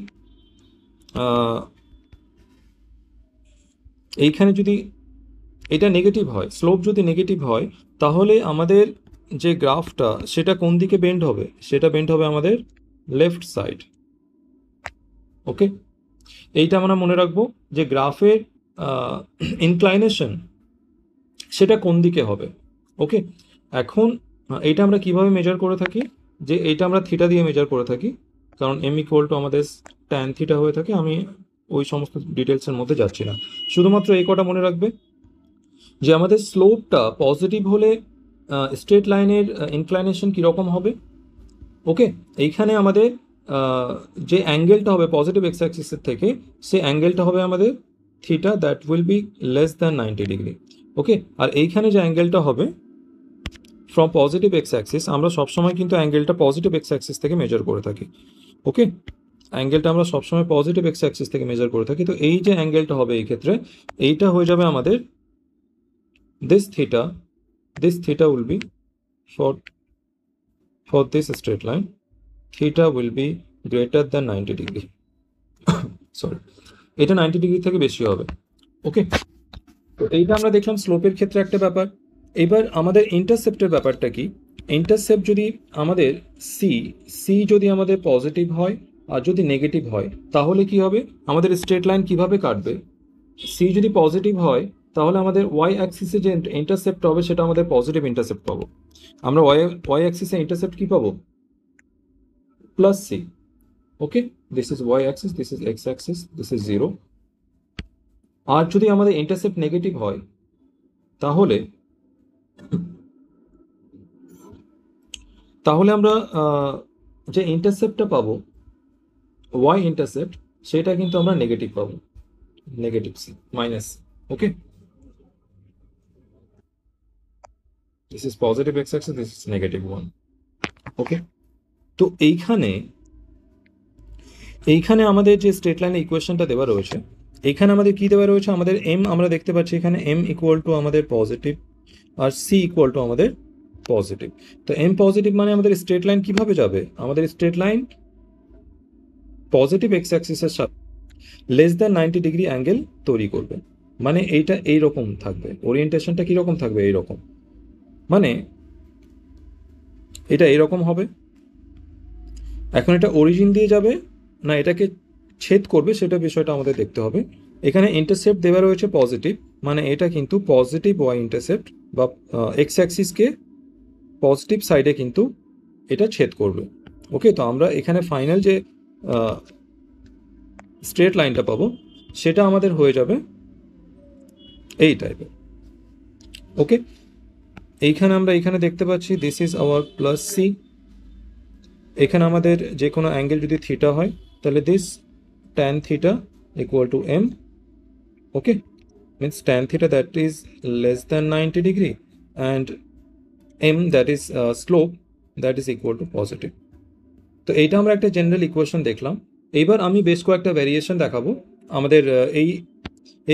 এইখানে যদি এটা নেগেটিভ হয়, স্লোপ যদি নেগেটিভ হয়, তাহলে আমাদের যে গ্রাফটা সেটা কোন দিকে বেন্ড হবে? সেটা বেন্ড হবে আমাদের লেফট সাইড। ওকে, এইটা আমরা মনে রাখবো যে গ্রাফের ইনক্লাইনেশন সেটা কোন দিকে হবে। ওকে, এখন এইটা আমরা কিভাবে মেজার করে থাকি? যে এইটা আমরা থিটা দিয়ে মেজার করে থাকি, কারণ এম ইকুয়াল টু আমাদের ট্যান থিটা হয়ে থাকে। আমি ওই সমস্ত ডিটেলসের মধ্যে যাচ্ছি না, শুধুমাত্র এই কটা মনে রাখবে যে আমাদের স্লোপটা পজিটিভ হলে স্ট্রেট লাইনের ইনক্লাইনেশন কীরকম হবে। ওকে, এইখানে আমাদের যে অ্যাঙ্গেলটা হবে পজিটিভ এক্স অ্যাক্সিসের থেকে, সেই অ্যাঙ্গেলটা হবে আমাদের theta, that will be less than 90 degree. Okay, আর এইখানে যে অ্যাঙ্গেলটা হবে ফ্রম পজিটিভ এক্স অ্যাক্সিস, আমরা সবসময় কিন্তু অ্যাঙ্গেলটা পজিটিভ এক্স অ্যাক্সিস থেকে মেজার করে থাকি। ওকে, অ্যাঙ্গেলটা আমরা সবসময় পজিটিভ এক্স অ্যাক্সিস থেকে মেজার করে থাকি। তো এই যে অ্যাঙ্গেলটা হবে এই ক্ষেত্রে, এইটা হয়ে যাবে আমাদের this theta will be for this straight line, theta will be greater than 90 degree. Sorry, এটা 90 ডিগ্রি থেকে বেশি হবে। ওকে, তো এইটা আমরা দেখলাম স্লোপের ক্ষেত্রে একটা ব্যাপার। এবার আমাদের ইন্টারসেপ্টের ব্যাপারটা কি? ইন্টারসেপ্ট যদি আমাদের সি যদি আমাদের পজিটিভ হয় আর যদি নেগেটিভ হয়, তাহলে কি হবে? আমাদের স্ট্রেট লাইন কিভাবে কাটবে? সি যদি পজিটিভ হয়, তাহলে আমাদের ওয়াই অ্যাক্সিসে যে ইন্টারসেপ্ট হবে সেটা আমাদের পজিটিভ ইন্টারসেপ্ট পাবো। আমরা ওয়াই অ্যাক্সিসে ইন্টারসেপ্ট কি পাবো? Plus C. Okay, this is Y axis, this is X axis, this is 0। আর যদি আমাদের ইন্টারসেপ্ট নেগেটিভ হয়, তাহলে আমরা যে ইন্টারসেপ্টটা পাবো ওয়াই ইন্টারসেপ্ট, সেটা কিন্তু আমরা নেগেটিভ পাবো, negative C minus. Okay, this is positive x-axis, this is negative 1. Okay, তো এইখানে আমাদের যে স্ট্রেট লাইনের ইকুয়েশনটা দেওয়া রয়েছে, এইখানে আমাদের কি দেওয়া রয়েছে? আমাদের এম আমরা দেখতে পাচ্ছি এখানে এম ইকুয়াল টু আমাদের পজিটিভ আর সি ইকুয়াল টু আমাদের পজিটিভ। তো এম পজিটিভ মানে আমাদের স্ট্রেট লাইন কিভাবে যাবে? আমাদের স্ট্রেট লাইন পজিটিভ এক্স অ্যাক্সিসের সাথে লেস দ্যান 90 ডিগ্রি অ্যাঙ্গেল তৈরি করবে। মানে এইটা এইরকম থাকবে, ওরিয়েন্টেশনটা কীরকম থাকবে? এইরকম, মানে এটা এরকম হবে। এখন এটা অরিজিন দিয়ে যাবে না এটাকে ছেদ করবে, সেটা বিষয়টা আমাদের দেখতে হবে। এখানে ইন্টারসেপ্ট দেওয়া রয়েছে পজিটিভ, মানে এটা কিন্তু পজিটিভ ওয়াই ইন্টারসেপ্ট বা এক্স অ্যাক্সিসকে পজিটিভ সাইডে কিন্তু এটা ছেদ করবে। ওকে, তো আমরা এখানে ফাইনাল যে স্ট্রেট লাইনটা পাবো সেটা আমাদের হয়ে যাবে এই টাইপের। ওকে, এইখানে আমরা এখানে দেখতে পাচ্ছি this is our plus C. এখানে আমাদের যে কোনো অ্যাঙ্গেল যদি থিটা হয়, তাহলে this tan theta equal to M. Okay, means tan theta that is less than 90 degree and M that is slope that is equal to positive. তো এইটা আমরা একটা জেনারেল ইকুয়েশন দেখলাম। এইবার আমি বেশ কয়েকটা ভ্যারিয়েশন দেখাবো। আমাদের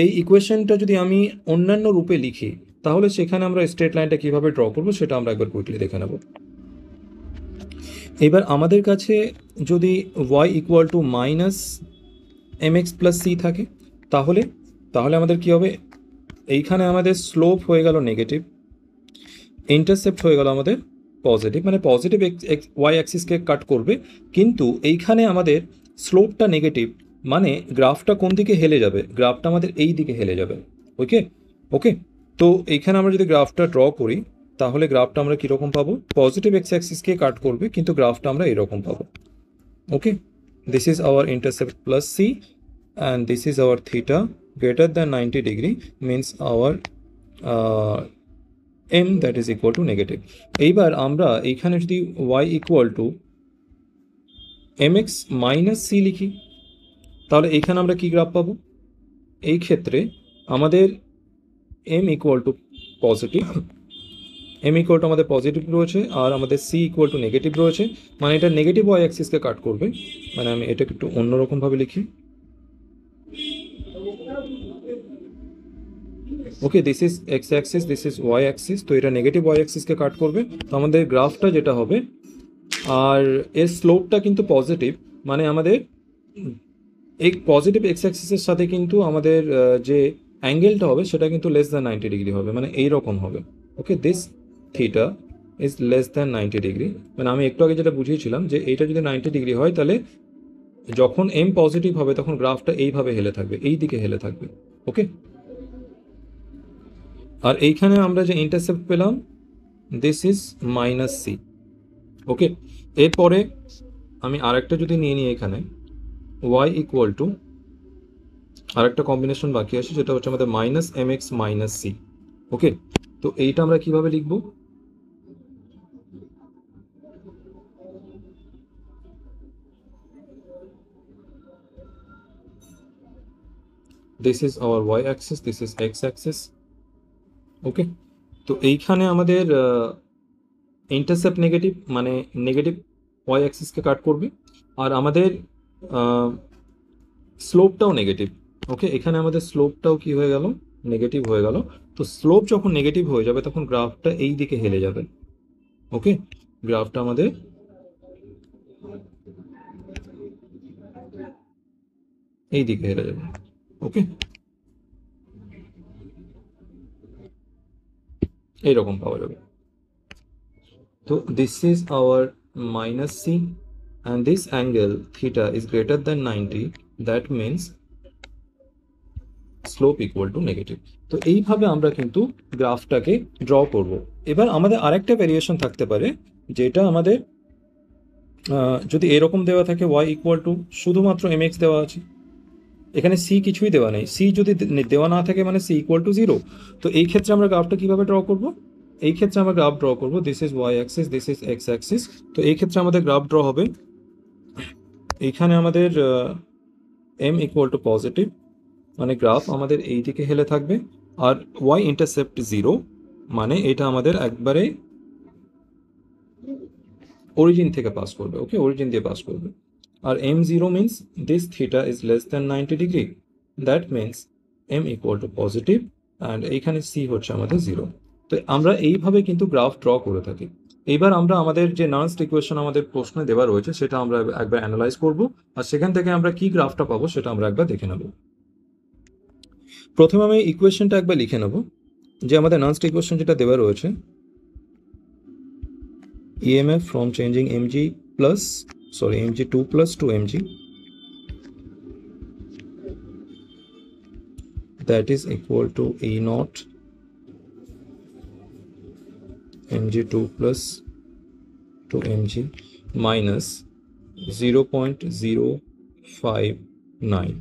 এই ইকুয়েশনটা যদি আমি অন্যান্য রূপে লিখি, তাহলে সেখানে আমরা স্ট্রেট লাইনটা কীভাবে ড্র করবো সেটা আমরা একবার কুইকলি দেখে নেব। এবার আমাদের কাছে যদি y equal to minus M X plus C থাকে, তাহলে আমাদের কি হবে? এইখানে আমাদের স্লোপ হয়ে গেল নেগেটিভ, ইন্টারসেপ্ট হয়ে গেল আমাদের পজিটিভ, মানে পজিটিভ ওয়াই অ্যাক্সিসকে কাট করবে, কিন্তু এইখানে আমাদের স্লোপটা নেগেটিভ, মানে গ্রাফটা কোন দিকে হেলে যাবে? গ্রাফটা আমাদের এই দিকে হেলে যাবে। ওকে, তো এইখানে আমরা যদি গ্রাফটা ড্র করি, তাহলে গ্রাফটা আমরা কীরকম পাবো? পজিটিভ এক্স অ্যাক্সিসকে কাট করবে, কিন্তু গ্রাফটা আমরা এরকম পাবো। Okay, this is our intercept plus C and this is our theta greater than 90 degree, means our M that is equal to negative. এইবার আমরা এইখানে যদি Y equal to M X minus C লিখি, তাহলে এইখানে আমরা কি গ্রাফ পাবো? এই ক্ষেত্রে আমাদের M equal to positive, M equal to আমাদের পজিটিভ রয়েছে আর আমাদের সি ইকুয়াল টু নেগেটিভ রয়েছে, মানে এটা নেগেটিভ ওয়াই অ্যাক্সিসকে কাট করবে। মানে আমি এটাকে একটু অন্যরকমভাবে লিখি, okay, this is X axis, this is Y axis. তো এটা নেগেটিভ ওয়াই অ্যাক্সিসকে কাট করবে। তো আমাদের গ্রাফটা যেটা হবে, আর এর স্লোপটা কিন্তু পজিটিভ, মানে আমাদের এই পজিটিভ এক্স অ্যাক্সিসের সাথে কিন্তু আমাদের যে অ্যাঙ্গেলটা হবে সেটা কিন্তু লেস দ্যান 90 ডিগ্রি হবে, মানে এইরকম হবে। Okay, this theta is less than 90 degree. মানে আমি একটু আগে যেটা বুঝিয়েছিলাম যে এইটা যদি 90 ডিগ্রি হয়, তাহলে যখন এম পজিটিভ হবে তখন গ্রাফটা এইভাবে হেলে থাকবে, এই দিকে হেলে থাকবে। ওকে, আর এইখানে আমরা যে ইন্টারসেপ্ট পেলাম, this is minus C. Okay, এরপরে আমি আরেকটা যদি নিয়ে নিই, এখানে y ইকুয়াল টু আরেকটা কম্বিনেশন বাকি আছে, যেটা হচ্ছে আমাদের minus M X minus C. Okay, তো এইটা আমরা কিভাবে লিখব? This is our Y axis, this is X axis. Okay, তো এইখানে আমাদের ইন্টারসেপ্ট নেগেটিভ, মানে নেগেটিভ ওয়াই অ্যাক্সিসকে কাট করবে, আর আমাদের স্লোপটাও নেগেটিভ। ওকে, এখানে আমাদের স্লোপটাও কি হয়ে গেল? নেগেটিভ হয়ে গেল। তো স্লোপ যখন নেগেটিভ হয়ে যাবে তখন গ্রাফটা এই দিকে হেলে যাবে। ওকে, গ্রাফটা আমাদের এই দিকে হেলে যাবে। ওকে, এইরকম পাওয়া যাবে। তো this is our minus C, and this angle theta is greater than 90, that means slope equal to negative. তো এইভাবে আমরা কিন্তু গ্রাফটাকে ড্র করব। এবার আমাদের আরেকটা ভ্যারিয়েশন থাকতে পারে, যেটা আমাদের যদি এরকম দেওয়া থাকে y ইকুয়াল টু শুধুমাত্র mx দেওয়া আছে, এখানে c কিছুই দেওয়া নেই। c যদি দেওয়া না থাকে মানে c ইকুয়াল টু 0। তো এই ক্ষেত্রে আমরা গ্রাফটা কিভাবে ড্র করব? এই ক্ষেত্রে আমরা গ্রাফ ড্র করব, this is Y axis, this is X Axis. তো এই ক্ষেত্রে আমাদের গ্রাফ ড্র হবে, এইখানে আমাদের m ইকুয়াল টু পজিটিভ, মানে গ্রাফ আমাদের এই দিকে হেলে থাকবে, আর y ইন্টারসেপ্ট 0, মানে এটা আমাদের একবারে অরিজিন থেকে পাস করবে। ওকে, অরিজিন দিয়ে পাস করবে। আর m0 means this theta is less than 90 degree, that means m equal to positive, and এইখানে c হচ্ছে আমাদের 0। তো আমরা এইভাবে কিন্তু গ্রাফ ড্র করে থাকি। এইবার আমরা আমাদের যে নার্সড ইকুয়েশন আমাদের প্রশ্নে দেওয়া রয়েছে সেটা আমরা একবার অ্যানালাইজ করব, আর সেখান থেকে আমরা কি গ্রাফটা পাবো সেটা আমরা একবার দেখে নেব। প্রথমে আমি ইকুয়েশনটা একবার লিখে নেব, যে আমাদের নার্সড ইকুয়েশন যেটা দেওয়া রয়েছে, EMF from changing mg2 plus to mg, that is equal to E naught mg2 plus to mg minus 0.059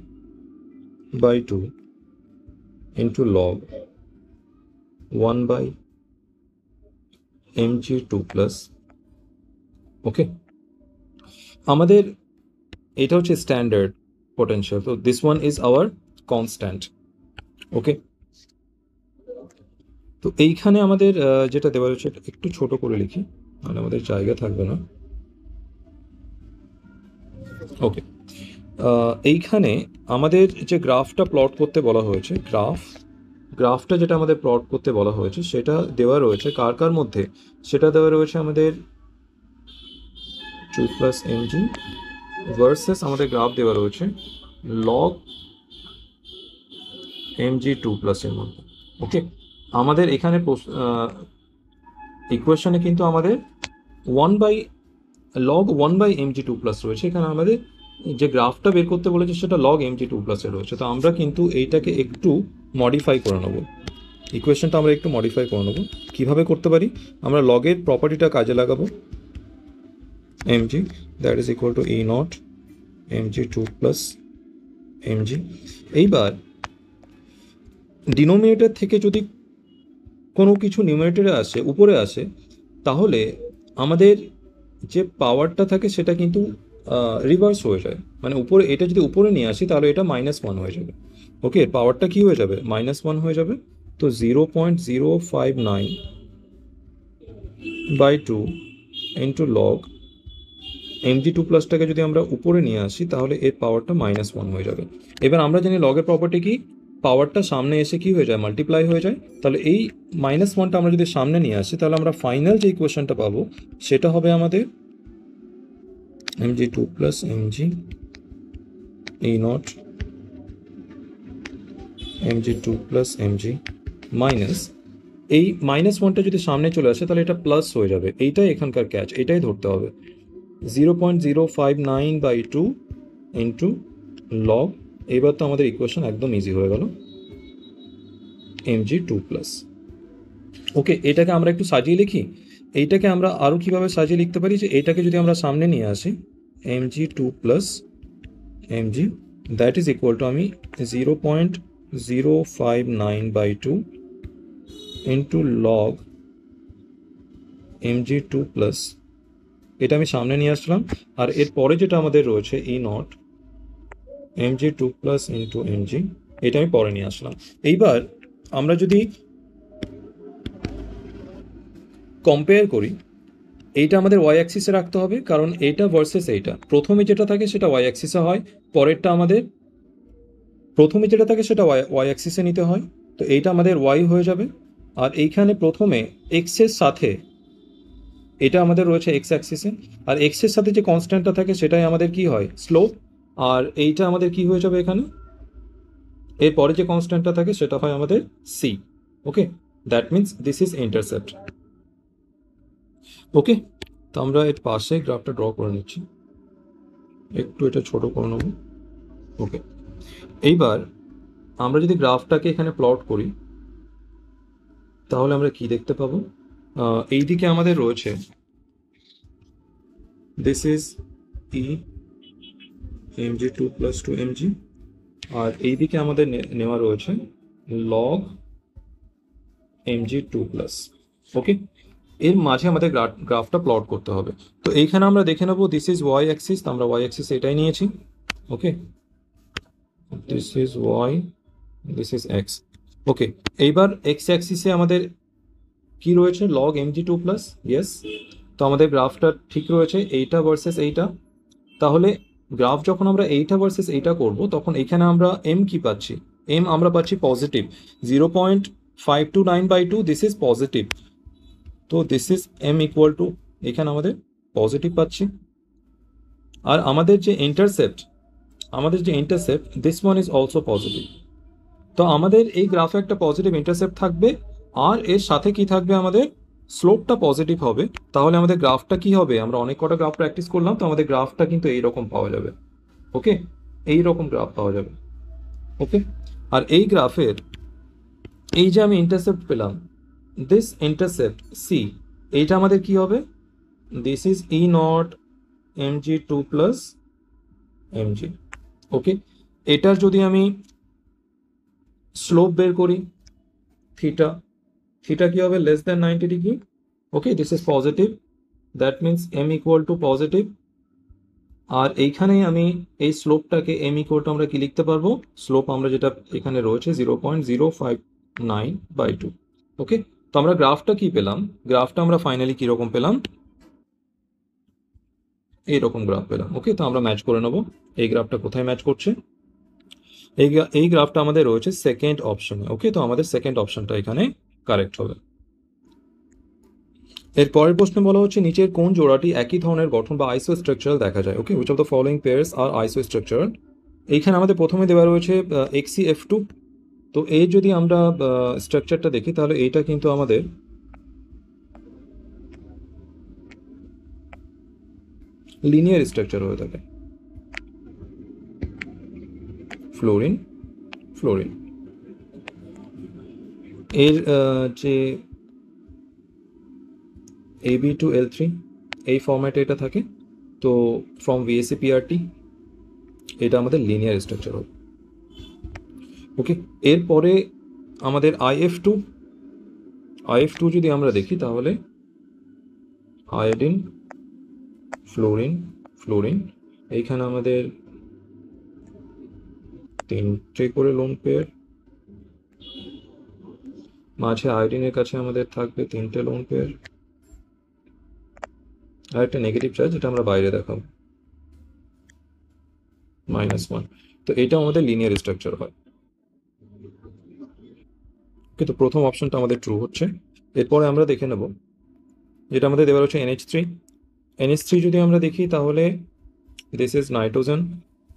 by 2 into log 1 by mg2 plus। ওকে, আমাদের এটা হচ্ছে স্ট্যান্ডার্ড পোটেনশিয়াল, তো this one is our constant. Okay, তো এইখানে আমাদের যেটা দেওয়া হচ্ছে একটু ছোট করে লিখি, মানে আমাদের জায়গা থাকবে না। ওকে, এইখানে আমাদের যে গ্রাফটা প্লট করতে বলা হয়েছে, গ্রাফটা যেটা আমাদের প্লট করতে বলা হয়েছে সেটা দেওয়া রয়েছে কার কার মধ্যে? সেটা দেওয়া রয়েছে আমাদের 2 প্লাস mg ভার্সেস আমাদের গ্রাফ দেওয়া রয়েছে log mg2 প্লাস এর মধ্যে। ওকে, আমাদের এখানে ইকুয়েশনে কিন্তু আমাদের log 1 বাই mg2 প্লাস রয়েছে, এখানে আমাদের যে গ্রাফটা বের করতে বলেছে সেটা log mg2 প্লাসে রয়েছে। তো আমরা কিন্তু এইটাকে একটু মডিফাই করে নেব, ইকুয়েশনটা আমরা একটু মডিফাই করে নেব। কীভাবে করতে পারি? আমরা লগের প্রপার্টিটা কাজে লাগাবো, mg that is equal two E not mg2 plus mg। এইবার ডিনোমিনেটর থেকে যদি কোনো কিছু নিউমারেটরে আসে, উপরে আসে, তাহলে আমাদের যে পাওয়ারটা থাকে সেটা কিন্তু রিভার্স হয়ে যায়, মানে উপরে এটা যদি উপরে নিয়ে আসি তাহলে এটা -1 হয়ে যাবে। ওকে, পাওয়ারটা কি হয়ে যাবে? -1 হয়ে যাবে। তো 0.059 বাই 2 ইন্টু লগ mg2 প্লাসটাকে যদি আমরা উপরে নিয়ে আসি তাহলে এর পাওয়ারটা -1 হয়ে যাবে। এবার আমরা জানি লগের প্রপার্টি কি? পাওয়ারটা সামনে এসে কি হয়ে যায়, মাল্টিপ্লাই হয়ে যায়। তাহলে এই -1টা আমরা যদি সামনে নিয়ে আসি তাহলে আমরা ফাইনাল যে ইকুয়েশনটা পাবো সেটা হবে আমাদের mg2 plus mg e not mg2 plus mg minus এই -1টা যদি সামনে চলে আসে তাহলে এটা প্লাস হয়ে যাবে। এইটাই এখানকার ক্যাচ, এটাই ধরতে হবে। 0.059/2 ইন্টু লগ, এবার তো আমাদের ইকুয়েশন একদম ইজি হয়ে গেল, mg2 প্লাস। ওকে, এটাকে আমরা একটু সাজিয়ে লিখি। এইটাকে আমরা আরও কীভাবে সাজিয়ে লিখতে পারি, যে এইটাকে যদি আমরা সামনে নিয়ে আসি mg2 plus mg, that is equal two আমি 0.059/2 ইন্টু লগ mg2 প্লাস, এটা আমি সামনে নিয়ে আসলাম। আর এরপরে যেটা আমাদের রয়েছে E naught mg2 plus into mg, এটা আমি পরে নিয়ে আসলাম। এইবার আমরা যদি কম্পেয়ার করি, এইটা আমাদের ওয়াই অ্যাক্সিসে রাখতে হবে, কারণ এইটা ভার্সেস এইটা প্রথমে যেটা থাকে সেটা ওয়াই অ্যাক্সিসে হয়, পরেরটা আমাদের প্রথমে যেটা থাকে সেটা ওয়াই অ্যাক্সিসে নিতে হয়। তো এইটা আমাদের ওয়াই হয়ে যাবে। আর এইখানে প্রথমে এক্সের সাথে এটা আমাদের রয়েছে এক্স অ্যাক্সিসে, আর এক্সের সাথে যে কনস্ট্যান্টটা থাকে সেটাই আমাদের কি হয়, স্লোপ। আর এইটা আমাদের কি হয়ে যাবে এখানে, এরপরে যে কনস্ট্যান্টটা থাকে সেটা হয় আমাদের C. Okay, that means this is intercept. Okay, তো আমরা এর পাশে গ্রাফটা ড্র করে নিচ্ছি, একটু এটা ছোট করে নেব। ওকে, এইবার আমরা যদি গ্রাফটাকে এখানে প্লট করি তাহলে আমরা কি দেখতে পাবো, এইদিকে আমাদের রয়েছে this is E mg2 plus 2mg, আর এইদিকে আমাদের নেওয়া রয়েছে লগ mg2 প্লাস। ওকে, এর মাঝে আমাদের গ্রাফটা প্লট করতে হবে। তো এইখানে আমরা দেখে নেবো দিস ইজ ওয়াই অ্যাক্সিস, আমরা ওয়াই অ্যাক্সিস এটাই নিয়েছি। Okay, this is Y, this is X. Okay, এইবার এক্স অ্যাক্সিসে আমাদের কি রয়েছে, লগ mg2 প্লাস। ইয়েস, তো আমাদের গ্রাফটা ঠিক রয়েছে, এইটা ভার্সেস এইটা। তাহলে গ্রাফ যখন আমরা এইটা ভার্সেস এইটা করব তখন এখানে আমরা এম কি পাচ্ছি, এম আমরা পাচ্ছি পজিটিভ 0.529/2, দিস ইজ পজিটিভ। তো this is M equal to, এখানে আমাদের পজিটিভ পাচ্ছি। আর আমাদের যে intercept this one is also positive. তো আমাদের এই গ্রাফে একটা পজিটিভ ইন্টারসেপ্ট থাকবে, আর এর সাথে কি থাকবে, আমাদের স্লোপটা পজিটিভ হবে। তাহলে আমাদের গ্রাফটা কি হবে, আমরা অনেক কটা গ্রাফ প্র্যাকটিস করলাম, তো আমাদের গ্রাফটা কিন্তু এইরকম পাওয়া যাবে। ওকে, এইরকম গ্রাফ পাওয়া যাবে। ওকে, আর এই গ্রাফের এই যে আমি ইন্টারসেপ্ট পেলাম, দিস ইন্টারসেপ্ট সি, এইটা আমাদের কি হবে, this is E naught mg2 plus mg। Okay, এটার যদি আমি স্লোপ বের করি, থিটা কি হবে, less than 90 degree. Okay, this is positive, that means m equal to positive. আর এইখানেই আমি এই স্লোপটাকে m ইকুয়াল টু আমরা কি লিখতে পারবো, স্লোপ আমরা যেটা এখানে রয়েছে 0.059/2। ওকে, তো আমরা গ্রাফটা কি পেলাম, গ্রাফটা আমরা ফাইনালি কিরকম পেলাম, এইরকম গ্রাফ পেলাম। ওকে, তো আমরা ম্যাচ করে নেব এই গ্রাফটা কোথায় ম্যাচ করছে। এই গ্রাফটা আমাদের রয়েছে সেকেন্ড অপশনে। ওকে, তো আমাদের সেকেন্ড অপশনটা এখানে কারেক্ট হবে। এর পরের প্রশ্নে বলা হচ্ছে নিচের কোন জোড়াটি একই ধরনের গঠন বা আইসো স্ট্রাকচারাল দেখা যায়। Okay, which of the following pairs are isostructural. এইখানে আমাদের প্রথমে দেওয়া রয়েছে XeF2। তো এই যদি আমরা স্ট্রাকচারটা দেখি তাহলে এইটা কিন্তু আমাদের লিনিয়ার স্ট্রাকচার হয়ে থাকে, ফ্লোরিন এর যে AB2L3 এই ফরম্যাটে এটা থাকে। তো ফ্রম VSEPRT এটা আমাদের লিনিয়ার স্ট্রাকচার হবে। ওকে, এরপরে আমাদের IF2 যদি আমরা দেখি তাহলে আয়োডিন ফ্লোরিন এইখানে আমাদের তিনটে করে লোন পেয়ার, মাঝে আয়োডিনের কাছে আমাদের থাকবে তিনটে লোন পেয়ার, আর একটা নেগেটিভ চার্জ যেটা আমরা বাইরে দেখাবো -1। তো এটা আমাদের লিনিয়ার স্ট্রাকচার হয়। কিন্তু প্রথম অপশনটা আমাদের ট্রু হচ্ছে। এরপরে আমরা দেখে নেব, যেটা আমাদের দেওয়া হচ্ছে NH3। NH3 যদি আমরা দেখি তাহলে this is nitrogen,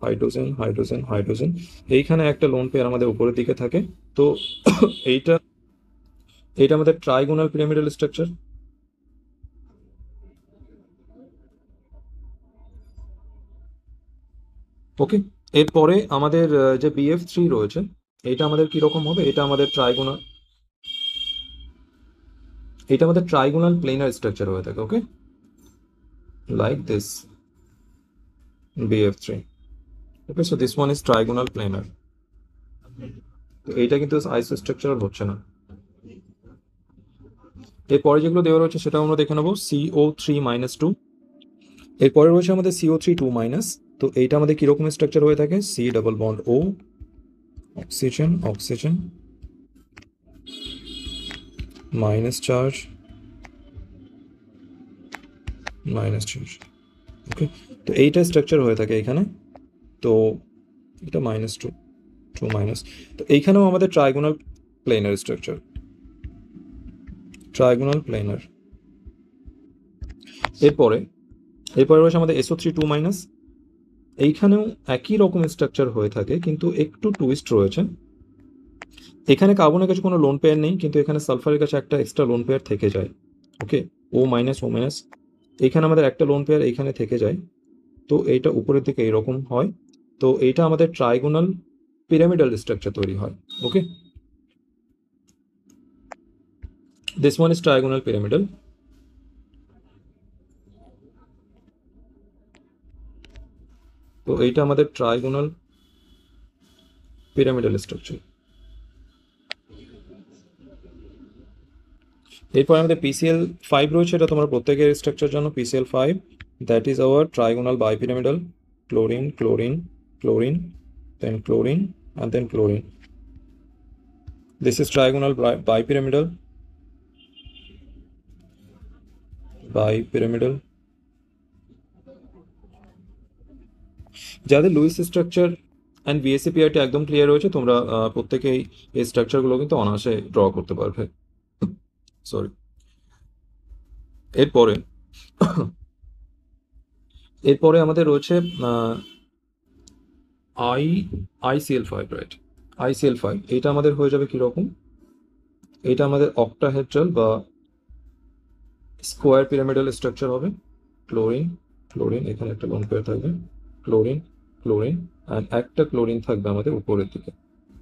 hydrogen, hydrogen, hydrogen. এইখানে একটা লোন পেয়ার আমাদের উপরের দিকে থাকে। তো এইটা এইটা আমাদের ট্রাইগোনাল পিরামিডাল স্ট্রাকচার। ওকে, এরপরে আমাদের যে BF3 রয়েছে, এটা আমাদের কি রকম হবে? এটা আমাদের ট্রাইগোনাল প্লেনার স্ট্রাকচার হয়ে থাকে। Okay, like this BF3। Okay, so this one is trigonal planar. তো এইটা কিন্তু আইসোস্ট্রাকচারাল হচ্ছে না। এরপরে যেগুলো দেওয়া রয়েছে সেটা আমরা দেখে নেবো। CO3-2। এরপরে রয়েছে আমাদের CO3-2-। তো এইটা আমাদের কিরকম স্ট্রাকচার হয়ে থাকে? C double bond O, oxygen, oxygen, minus charge, minus charge. Okay, তো এইটা স্ট্রাকচার হয়ে থাকে এখানে। তো এটা -2 তো এইখানেও আমাদের trigonal planer structure, trigonal planer. এরপরে রয়েছে আমাদের SO3-2-। এইখানেও একই রকম স্ট্রাকচার হয়ে থাকে, কিন্তু একটু টুইস্ট রয়েছে। এখানে কার্বনের কাছে কোনো লোন পেয়ার নেই, কিন্তু এখানে সালফারের কাছে একটা এক্সট্রা লোন পেয়ার থেকে যায়। ওকে, O-, O-। এখানে আমাদের একটা লোন পেয়ার এইখানে থেকে যায়। তো এইটা উপরের দিকে এরকম হয়। তো এইটা আমাদের ট্রাইগোনাল পিরামিডাল স্ট্রাকচার তৈরি হয়। Okay, this one is trigonal pyramidal. তো এইটা আমাদের ট্রাইগোনাল পিরামিডাল স্ট্রাকচার। এরপর আমাদের PCl5 রয়েছে, এটা তোমার প্রত্যেকের স্ট্রাকচার জন্য। PCl5, that is our trigonal bipyramidal. Chlorine, chlorine, chlorine, then chlorine, and then chlorine. This is trigonal bipyramidal, bipyramidal. যাদের লুইস স্ট্রাকচার অ্যান্ড BSc-PRT একদম ক্লিয়ার রয়েছে, তোমরা প্রত্যেকেই এই স্ট্রাকচারগুলো কিন্তু অনায়াসে ড্র করতে পারবে। সরি। এরপরে আমাদের রয়েছে ICl5, রাইট? ICl5 এটা আমাদের হয়ে যাবে কিরকম? এটা আমাদের অক্টাহেড্রাল বা স্কোয়ার পিরামিডাল স্ট্রাকচার হবে। ক্লোরিন, ক্লোরিন, এখানে একটা লোন পেয়ার থাকবে। ক্লোরিন, ক্লোরিন, আর একটা ক্লোরিন থাকবে আমাদের উপরের দিকে।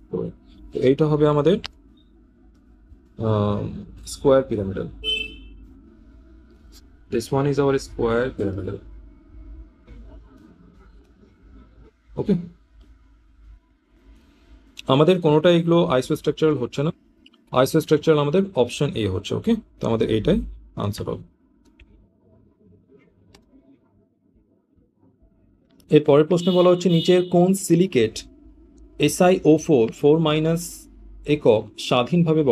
ক্লোরিন, তো এইটা হবে আমাদের square pyramidal. This one is our square pyramidal. ওকে, আমাদের কোনোটা এগুলো আইসোস্ট্রাকচারাল হচ্ছে না। আইসোস্ট্রাকচারাল আমাদের অপশন A হচ্ছে। ওকে, তো আমাদের এইটাই আনসার হবে। এর পরের প্রশ্নে বলা হচ্ছে, নিচের কোন সিলিকেট SiO4 একক স্বাধীনভাবে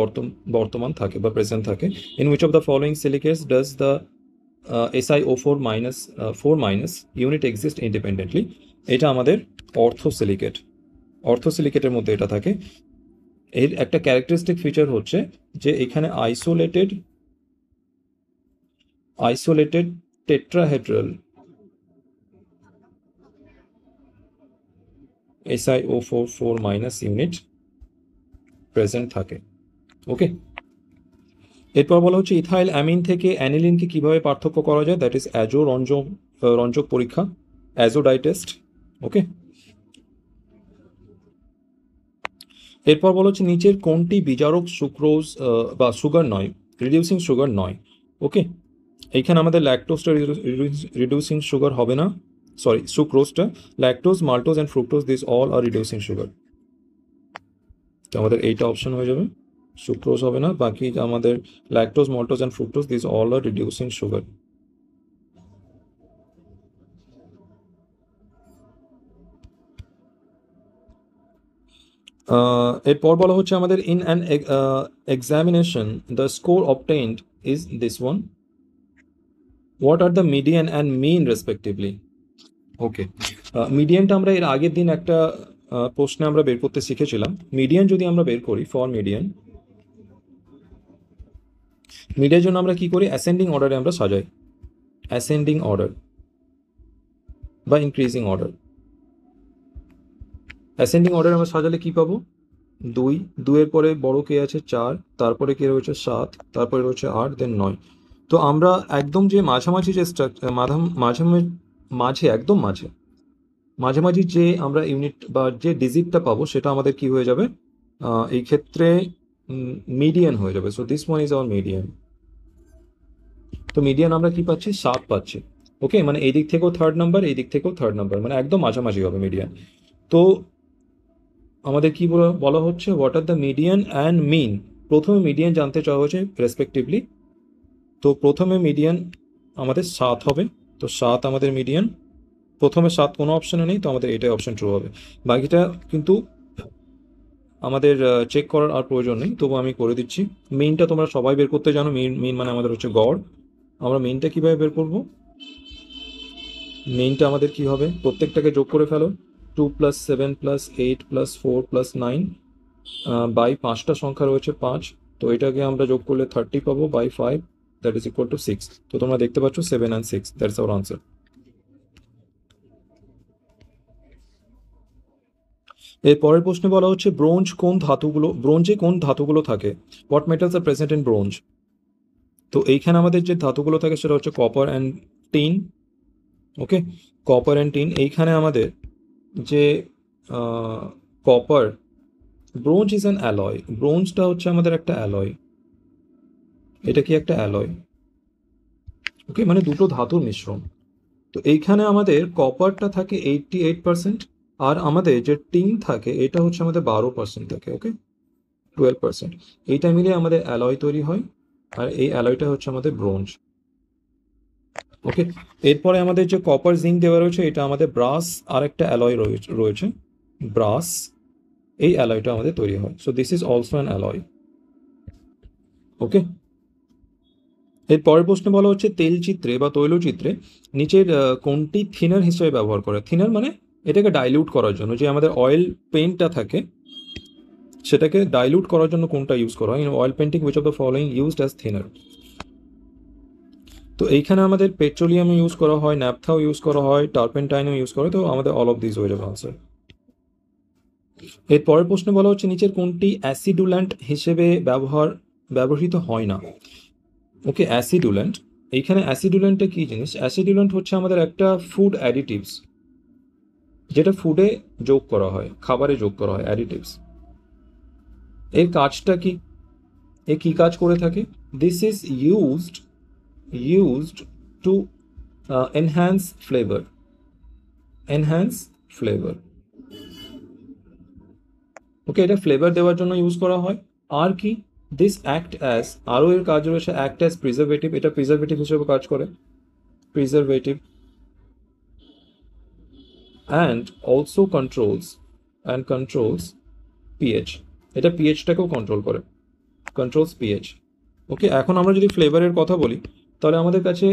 বর্তমান থাকে বা প্রেজেন্ট থাকে? In which of the following silicates does the SiO4- unit exist independently? এটা আমাদের অর্থোসিলিকেট। অর্থোসিলিকেটের মধ্যে এটা থাকে। এর একটা ক্যারেক্টারিস্টিক ফিচার হচ্ছে যে এখানে isolated tetrahedral SiO4 unit present থাকে। ওকে, এরপর বলা হচ্ছে ইথাইল অ্যামিন থেকে অ্যানিলিনকে কিভাবে পার্থক্য করা যায়? দ্যাট ইজ অ্যাজো রঞ্জক পরীক্ষা, অ্যাজো ডাই টেস্ট। ওকে, এরপর বলা হচ্ছে নিচের কোনটি বিজারক সুক্রোজ বা সুগার নয়, রিডিউসিং সুগার নয়? ওকে, এইখানে আমাদের ল্যাকটোজটা রিডিউসিং সুগার হবে না, সরি সুক্রোজটা। Lactose, maltose and fructose, this all are reducing sugar. তো আমাদের এইটা অপশন হয়ে যাবে, সুক্রোজ হবে না, বাকি আমাদের lactose, maltose and fructose, this all are reducing sugar. এরপর বলা হচ্ছে আমাদের in an examination the score obtained is this one. What are the median and mean respectively? Okay, মিডিয়ানটা আমরা এর আগের দিন একটা প্রশ্নে আমরা বের করতে শিখেছিলাম। মিডিয়ান যদি আমরা বের করি, ফর মিডিয়ান, মিডিয়ার জন্য আমরা কি করি, অ্যাসেন্ডিং অর্ডারে আমরা সাজাই, অ্যাসেন্ডিং অর্ডার বা ইনক্রিজিং অর্ডার। অ্যাসেন্ডিং অর্ডার আমরা সাজালে কি পাবো, 2, 2-এর পরে বড় কে আছে 4, তারপরে কে রয়েছে 7, তারপরে রয়েছে 8, দেন 9। তো আমরা একদম যে মাঝামাঝি যে মাঝে একদম মাঝামাঝি যে আমরা ইউনিট বা যে ডিজিটটা পাবো সেটা আমাদের কি হয়ে যাবে, এই ক্ষেত্রে মিডিয়ান হয়ে যাবে। So this one is hour median. তো মিডিয়ান আমরা কি পাচ্ছি, 7 পাচ্ছি। ওকে, মানে এই দিক থেকেও থার্ড নাম্বার, এই দিক থেকেও থার্ড নাম্বার, মানে একদম মাঝামাঝি হবে মিডিয়ান। তো আমাদের কি বলা হচ্ছে, what are the median and mean. প্রথমে মিডিয়ান জানতে চাওয়া হয়েছে রেসপেক্টিভলি। তো প্রথমে মিডিয়ান আমাদের 7 হবে, তো 7 আমাদের মিডিয়ান। প্রথমে 7 কোনো অপশানে নেই, তো আমাদের এটাই অপশান ট্রু হবে। বাকিটা কিন্তু আমাদের চেক করার আর প্রয়োজন নেই, তবু আমি করে দিচ্ছি। মিনটা তোমরা সবাই বের করতে জানো, মিন মানে আমাদের হচ্ছে গড়। আমরা মিনটা কিভাবে বের করব, মিনটা আমাদের কি হবে, প্রত্যেকটাকে যোগ করে ফেলো, 2 + 7 + 8 + 4 + 9 বাই 5টা সংখ্যা রয়েছে 5, তো এটাকে আমরা যোগ করলে 30 পাবো by 5, that is equal to 6। তো তোমরা দেখতে পাচ্ছ 7 and 6, দ্যাটস আওয়ার আনসার। এর পরের প্রশ্নে বলা হচ্ছে ব্রোঞ্জে কোন ধাতুগুলো থাকে, what metals are present in bronze. তো এইখানে আমাদের যে ধাতুগুলো থাকে সেটা হচ্ছে copper and tin. Okay, copper and tin. এইখানে আমাদের যে copper, bronze is an alloy, ব্রোঞ্জটা হচ্ছে আমাদের একটা অ্যালয়। এটা কি একটা অ্যালয়, ওকে, মানে দুটো ধাতুর মিশ্রণ। তো এইখানে আমাদের কপারটা থাকে 88%, আর আমাদের যে টিন থাকে এটা হচ্ছে আমাদের 12% থাকে, ওকে, 12%। এইটা মিলে আমাদের অ্যালয় তৈরি হয়, আর এই অ্যালয়টা হচ্ছে আমাদের ব্রোঞ্জ। ওকে, এরপরে আমাদের যে কপার জিঙ্ক দেওয়া রয়েছে, এটা আমাদের ব্রাস আর একটা অ্যালয় রয়েছে ব্রাস, এই অ্যালয়টা আমাদের তৈরি হয়। So this is also an alloy. Okay, এর পরের প্রশ্নে বলা হচ্ছে তেলচিত্রে বা তৈলচিত্রে নিচের কোনটি থিনার হিসেবে ব্যবহার করে। থিনার মানে এটাকে ডাইলিউট করার জন্য, যে আমাদের অয়েল পেইন্টটা থাকে সেটাকে ডাইলিউট করার জন্য কোনটা ইউজ করা হয়, in oil painting which of the following used as thinner. তো এইখানে আমাদের পেট্রোলিয়াম ইউজ করা হয়, ন্যাপথাও ইউজ করা হয়, টার্পেন্টাইনও ইউজ করা হয়, তো আমাদের অল অফ দিস হয়ে যাবে আনসার। এর পরের প্রশ্নে বলা হচ্ছে নিচের কোনটি অ্যাসিডুল্যান্ট হিসেবে ব্যবহৃত হয় না। ওকে, অ্যাসিডুল্যান্ট। এইখানে অ্যাসিডুল্যান্টটা কি জিনিস, অ্যাসিডুল্যান্ট হচ্ছে আমাদের একটা ফুড অ্যাডিটিভস, যেটা ফুডে যোগ করা হয়, খাবারে যোগ করা হয়, অ্যাডিটিভস। এর কাজটা কি, এ কি কাজ করে থাকে, this is used to enhance flavour, okay, এটা ফ্লেভার দেওয়ার জন্য ইউজ করা হয়। আর কি, দিস অ্যাক্ট অ্যাজ, আরও এর কাজ রয়েছে, অ্যাক্ট অ্যাজ প্রিজারভেটিভ, এটা প্রিজারভেটিভ হিসেবে কাজ করে, preservative. And also controls pH, এটা পিএইচটাকেও কন্ট্রোল করে, কন্ট্রোলস পিএইচ। ওকে, এখন আমরা যদি ফ্লেভারের কথা বলি তাহলে আমাদের কাছে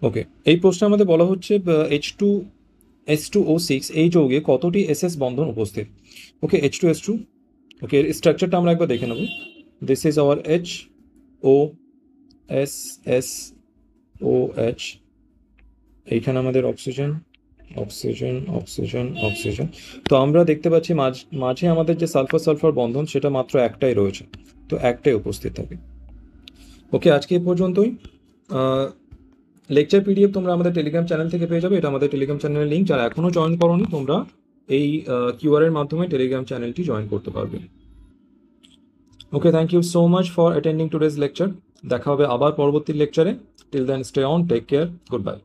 ওকে, এই প্রশ্নে আমাদের বলা হচ্ছে H2S2O6 এই যৌগে কতটি এসএস বন্ধন উপস্থিত। ওকে, H2S2, ওকে, এর স্ট্রাকচারটা আমরা একবার দেখে নেব। দিস ইজ আওয়ার HOSSOH, এইখানে আমাদের অক্সিজেন, তো আমরা দেখতে পাচ্ছি মাঝে আমাদের যে সালফার বন্ধন সেটা মাত্র একটাই রয়েছে, তো একটাই উপস্থিত থাকে। ওকে, আজকে এই পর্যন্তই। লেকচার পিডিএফ তোমরা আমাদের টেলিগ্রাম চ্যানেল থেকে পেয়ে যাবে, এটা আমাদের টেলিগ্রাম চ্যানেলের লিঙ্ক। যারা এখনও জয়েন করোনি তোমরা এই কিউআর এর মাধ্যমে টেলিগ্রাম চ্যানেলটি জয়েন করতে পারবে। Okay, thank you so much for attending today's lecture. দেখা হবে আবার পরবর্তী লেকচারে। Till then stay on, take care, good bye.